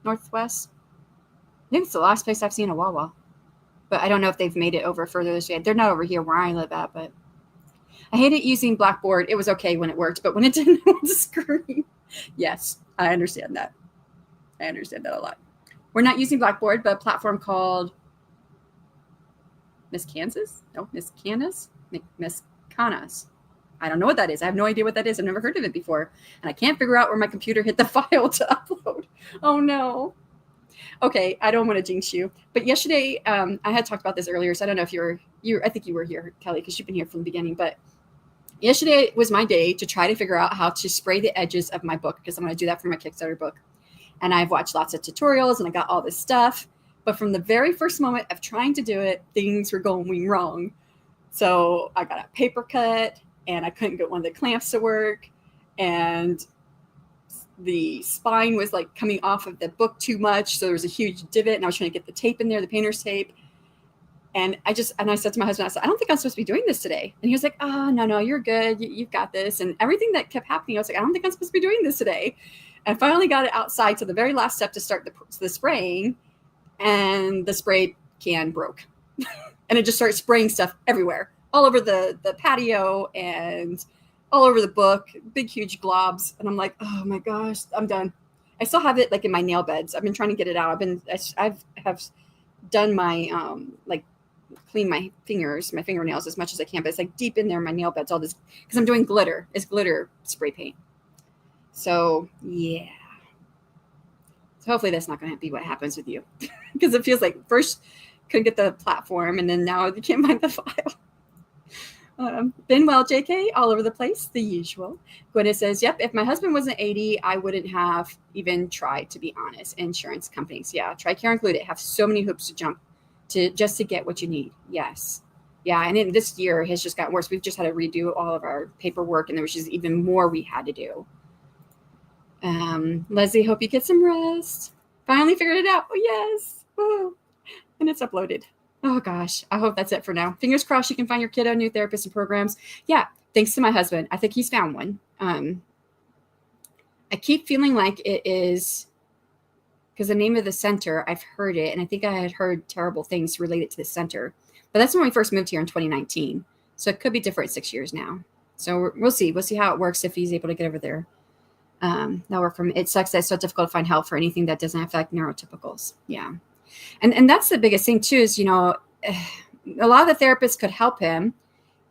I think it's the last place I've seen a Wawa, but I don't know if they've made it over further this way. They're not over here where I live at, but I hated using Blackboard. It was okay when it worked, but when it didn't, I was screaming. Yes, I understand that. I understand that a lot. We're not using Blackboard, but a platform called Miss Kansas? No, Miss Canas? Miss Canas. I don't know what that is. I have no idea what that is. I've never heard of it before. And I can't figure out where my computer hit the file to upload. Oh, no. Okay, I don't want to jinx you. But yesterday, I had talked about this earlier, so I don't know if I think you were here, Kelly, because you've been here from the beginning. But yesterday was my day to try to figure out how to spray the edges of my book, because I'm going to do that for my Kickstarter book. And I've watched lots of tutorials, and I got all this stuff. But from the very first moment of trying to do it, things were going wrong. So I got a paper cut, and I couldn't get one of the clamps to work. And the spine was like coming off of the book too much. So there was a huge divot, and I was trying to get the tape in there, the painter's tape. And I said to my husband, I said, I don't think I'm supposed to be doing this today. And he was like, oh, no, you're good. You've got this. And everything that kept happening, I was like, I don't think I'm supposed to be doing this today. And I finally got it outside to the very last step to start the spraying. And the spray can broke. And it just started spraying stuff everywhere, all over the patio and all over the book, big, huge globs. And I'm like, oh my gosh, I'm done. I still have it like in my nail beds. I've been trying to get it out. I have done my, clean my fingernails as much as I can, but it's like deep in there, my nail beds, all this, because I'm doing glitter. It's glitter spray paint. So yeah. So hopefully that's not going to be what happens with you, because it feels like first couldn't get the platform, and then now you can't find the file. Been well, JK, all over the place, the usual. Gwyneth says, yep, if my husband wasn't 80, I wouldn't have even tried, to be honest. Insurance companies, yeah. TRICARE included, have so many hoops to jump just to get what you need. Yes. Yeah, and then this year has just gotten worse. We've just had to redo all of our paperwork, and there was just even more we had to do. Leslie, hope you get some rest. Finally figured it out. Oh, yes. Oh. And it's uploaded. Oh, gosh. I hope that's it for now. Fingers crossed you can find your kiddo new therapists and programs. Yeah, thanks to my husband. I think he's found one. I keep feeling like it is, because the name of the center, I've heard it, and I think I had heard terrible things related to the center. But that's when we first moved here in 2019. So it could be different 6 years now. So we'll see. We'll see how it works if he's able to get over there. That'll work for me. It sucks that it's so difficult to find help for anything that doesn't affect neurotypicals. Yeah. And that's the biggest thing too, is, a lot of the therapists could help him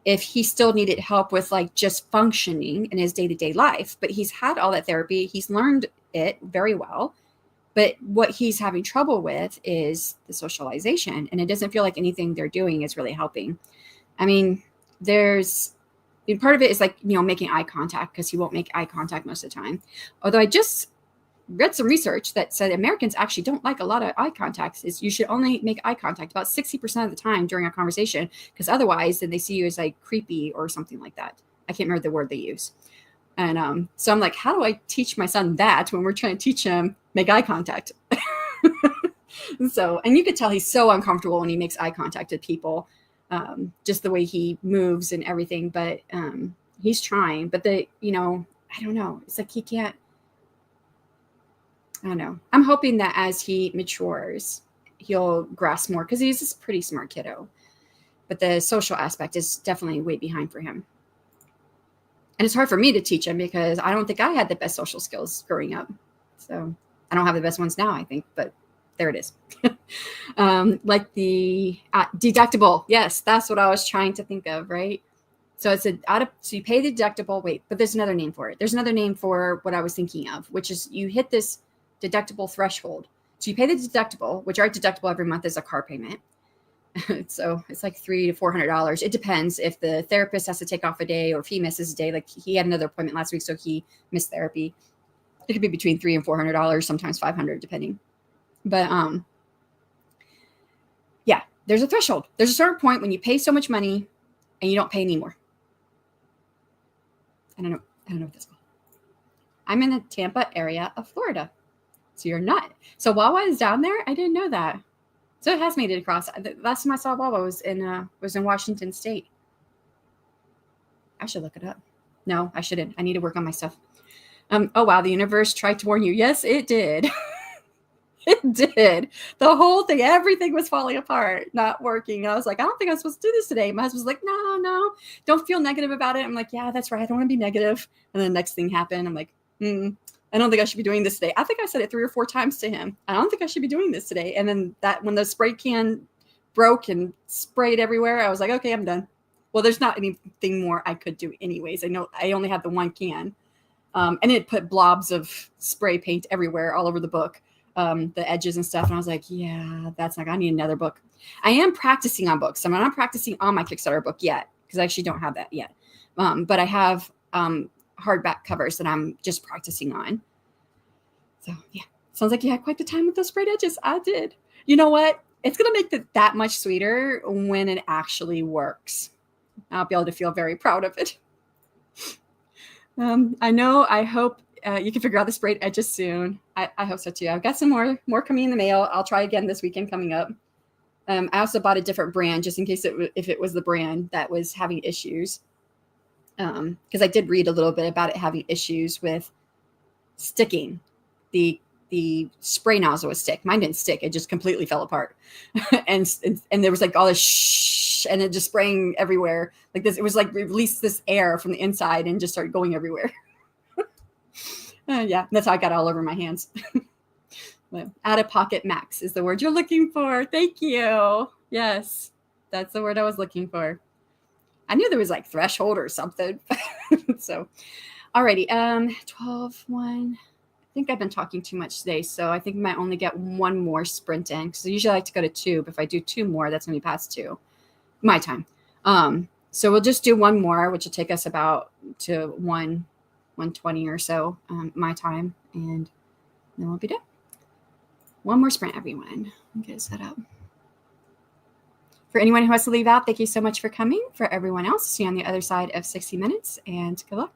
if he still needed help with like just functioning in his day-to-day life. But he's had all that therapy. He's learned it very well. But what he's having trouble with is the socialization. And it doesn't feel like anything they're doing is really helping. I mean, part of it is like, making eye contact, because he won't make eye contact most of the time. Although I just read some research that said Americans actually don't like a lot of eye contacts. You should only make eye contact about 60% of the time during a conversation, because otherwise then they see you as like creepy or something like that. I can't remember the word they use. And so I'm like, how do I teach my son that when we're trying to teach him make eye contact? And you could tell he's so uncomfortable when he makes eye contact with people, just the way he moves and everything. But he's trying. But I don't know. It's like he can't. I don't know. I'm hoping that as he matures, he'll grasp more, because he's a pretty smart kiddo. But the social aspect is definitely way behind for him. And it's hard for me to teach him, because I don't think I had the best social skills growing up. So I don't have the best ones now, I think, but there it is. Like the deductible. Yes, that's what I was trying to think of, right? So so you pay the deductible. Wait, but there's another name for it. There's another name for what I was thinking of, which is you hit this deductible threshold. So you pay the deductible, which our deductible every month is a car payment. So it's like $300 to $400. It depends if the therapist has to take off a day, or if he misses a day. Like he had another appointment last week, so he missed therapy. It could be between $300 and $400, sometimes $500, depending. But yeah, there's a threshold. There's a certain point when you pay so much money and you don't pay anymore. I don't know what that's called. I'm in the Tampa area of Florida. So you're not. So Wawa is down there? I didn't know that. So it has made it across. The last time I saw Wawa was in Washington State. I should look it up. No, I shouldn't. I need to work on my stuff. Oh wow, the universe tried to warn you. Yes, it did. It did. The whole thing, everything was falling apart, not working. I was like, I don't think I'm supposed to do this today. My husband's like, no, don't feel negative about it. I'm like, yeah, that's right. I don't want to be negative. And then the next thing happened. I'm like, I don't think I should be doing this today. I think I said it 3 or 4 times to him. I don't think I should be doing this today. And then when the spray can broke and sprayed everywhere, I was like, okay, I'm done. Well, there's not anything more I could do anyways. I know I only had the one can. And it put blobs of spray paint everywhere, all over the book, the edges and stuff. And I was like, yeah, that's not, I need another book. I am practicing on books. I'm not practicing on my Kickstarter book yet because I actually don't have that yet. But I have hardback covers that I'm just practicing on. So yeah, sounds like you had quite the time with those sprayed edges. I did. You know what? It's going to make it that much sweeter when it actually works. I'll be able to feel very proud of it. I hope you can figure out the sprayed edges soon. I hope so too. I've got some more coming in the mail. I'll try again this weekend coming up. I also bought a different brand just in case if it was the brand that was having issues. Because I did read a little bit about it having issues with sticking. The spray nozzle would stick. Mine didn't stick. It just completely fell apart. and there was like all this shh, and it just spraying everywhere like this. It was like released this air from the inside and just started going everywhere. Yeah, that's how I got all over my hands. Out of pocket max is the word you're looking for. Thank you. Yes, that's the word I was looking for. I knew there was like threshold or something. So, alrighty. 12:1. I think I've been talking too much today, so I think I might only get one more sprint in because I usually like to go to 2. But if I do 2 more, that's going to be past 2 my time. So we'll just do one more, which will take us about to 1:20 or so my time, and then we'll be done. One more sprint, everyone. Get it set up. For anyone who has to leave out, thank you so much for coming. For everyone else, see you on the other side of 60 minutes, and good luck.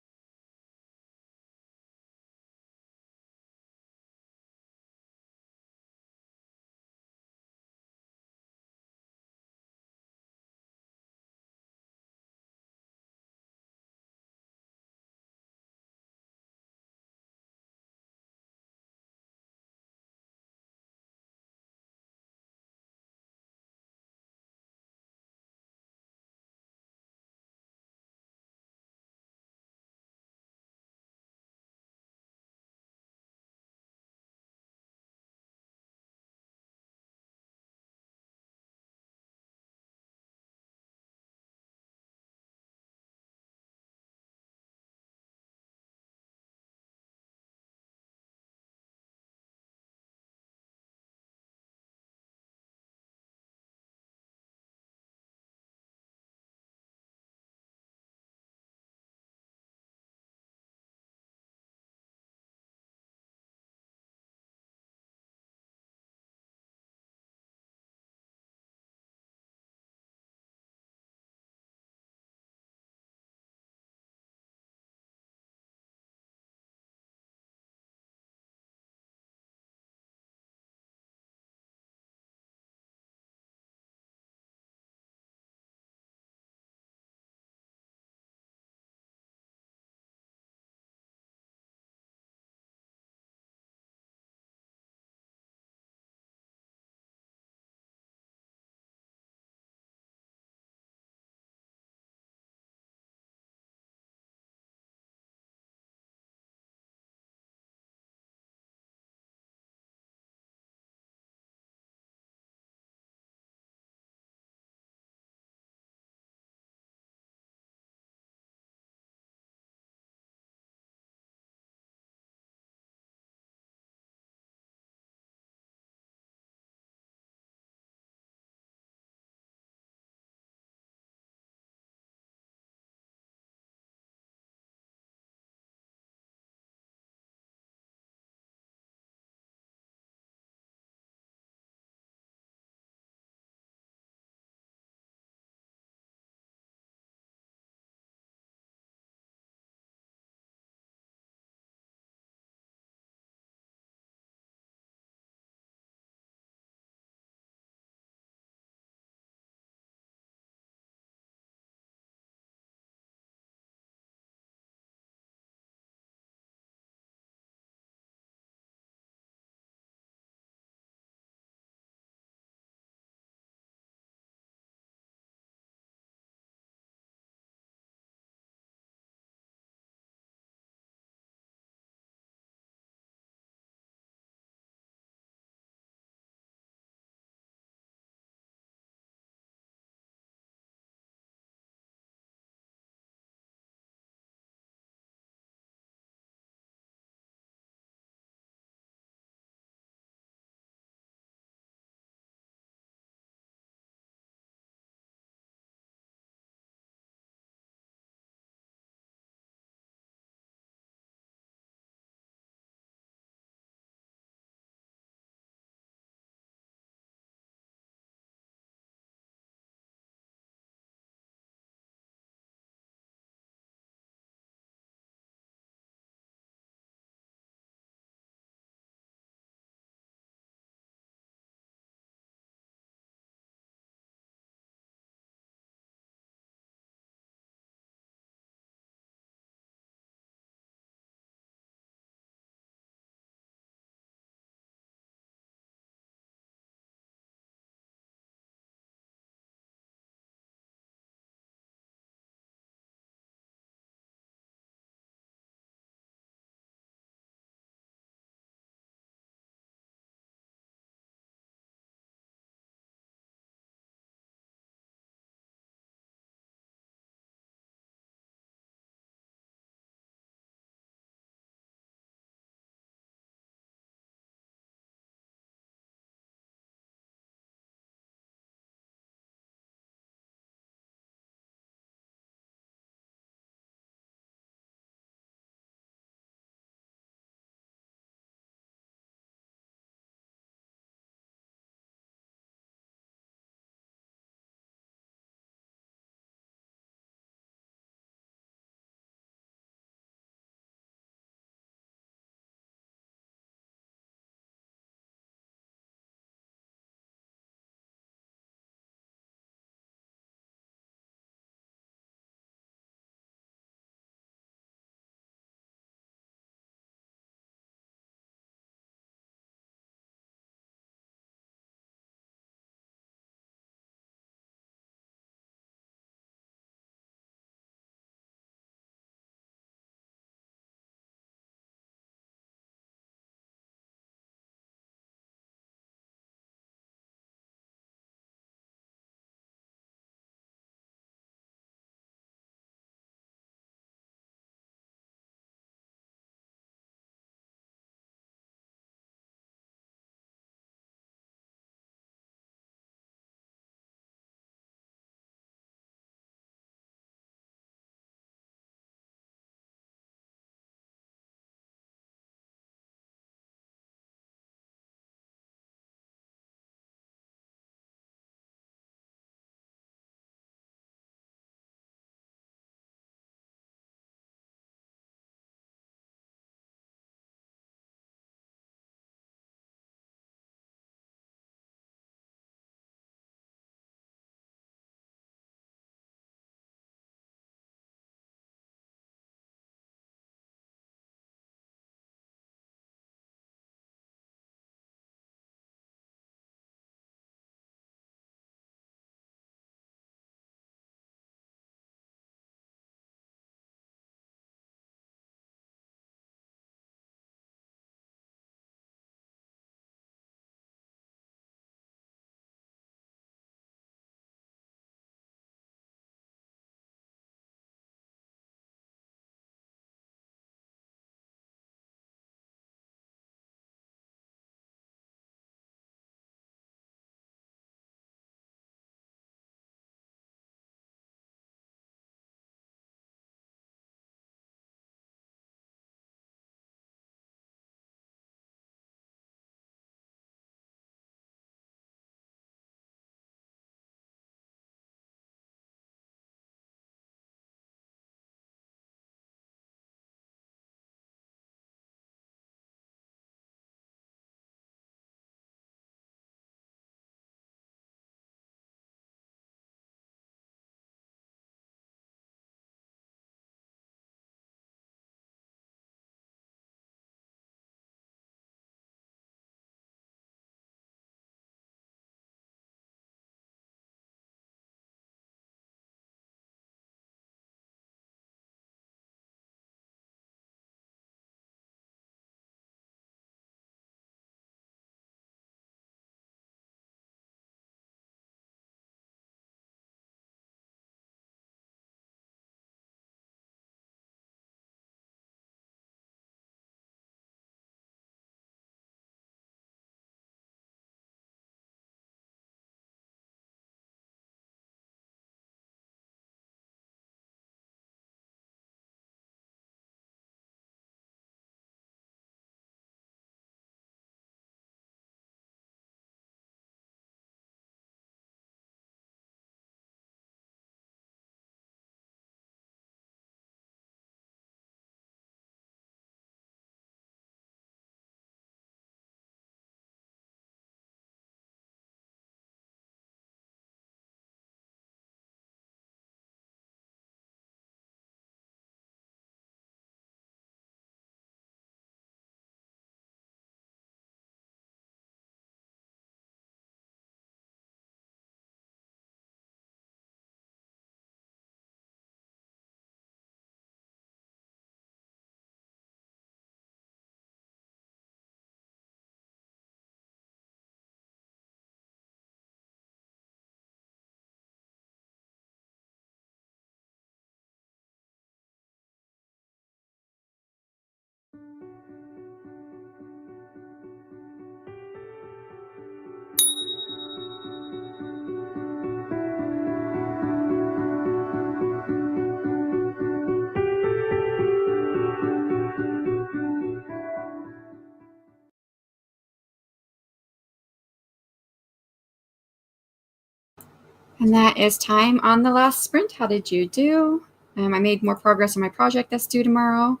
And that is time on the last sprint. How did you do? I made more progress on my project that's due tomorrow.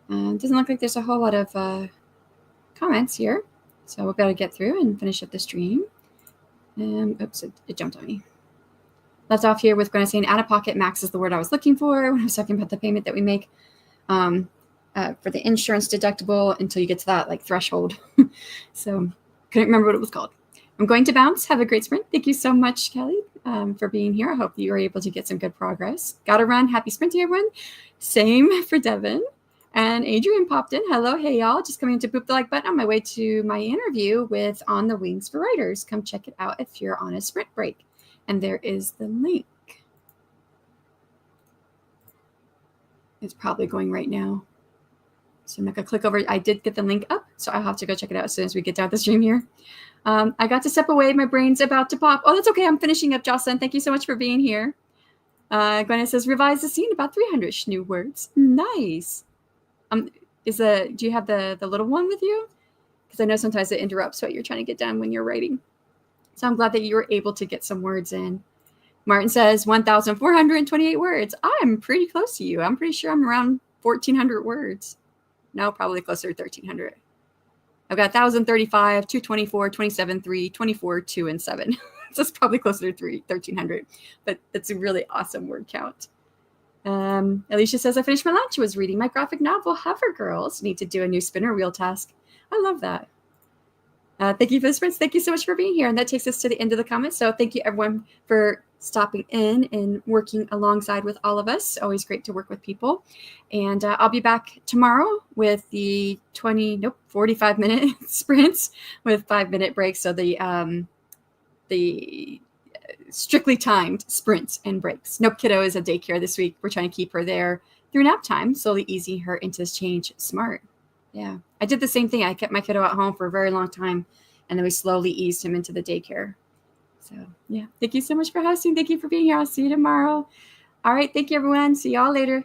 Doesn't look like there's a whole lot of comments here. So we'll better get through and finish up the stream. Oops, it jumped on me. Left off here with Gwen saying out-of-pocket max is the word I was looking for when I was talking about the payment that we make for the insurance deductible until you get to that like threshold. So couldn't remember what it was called. I'm going to bounce. Have a great sprint. Thank you so much, Kelly, for being here. I hope you were able to get some good progress. Gotta run. Happy sprinting, everyone. Same for Devin. And Adrian popped in. Hello. Hey, y'all. Just coming to boop the like button on my way to my interview with On the Wings for Writers. Come check it out if you're on a sprint break. And there is the link. It's probably going right now. So I'm not going to click over. I did get the link up, so I'll have to go check it out as soon as we get down the stream here. I got to step away. My brain's about to pop. Oh, that's okay. I'm finishing up, Jocelyn. Thank you so much for being here. Gwen says, revise the scene about 300 new words. Nice. Do you have the little one with you? Because I know sometimes it interrupts what you're trying to get done when you're writing. So I'm glad that you were able to get some words in. Martin says 1,428 words. I'm pretty close to you. I'm pretty sure I'm around 1,400 words. No, probably closer to 1,300. I've got 1,035, 224, 27, 3, 24, 2, and 7. So it's probably closer to 1,300. But that's a really awesome word count. Alicia says, I finished my lunch. Was reading my graphic novel, Hover Girls. Need to do a new spinner wheel task. I love that. Thank you for the sprints. Thank you so much for being here. And that takes us to the end of the comments. So thank you, everyone, for stopping in and working alongside with all of us. Always great to work with people. And I'll be back tomorrow with the 45-minute sprints with 5-minute breaks. So the strictly timed sprints and breaks. Nope, kiddo is at daycare this week. We're trying to keep her there through nap time, slowly easing her into this change smart. Yeah, I did the same thing. I kept my kiddo at home for a very long time, and then we slowly eased him into the daycare. So, yeah, thank you so much for hosting. Thank you for being here. I'll see you tomorrow. All right, thank you, everyone. See y'all later.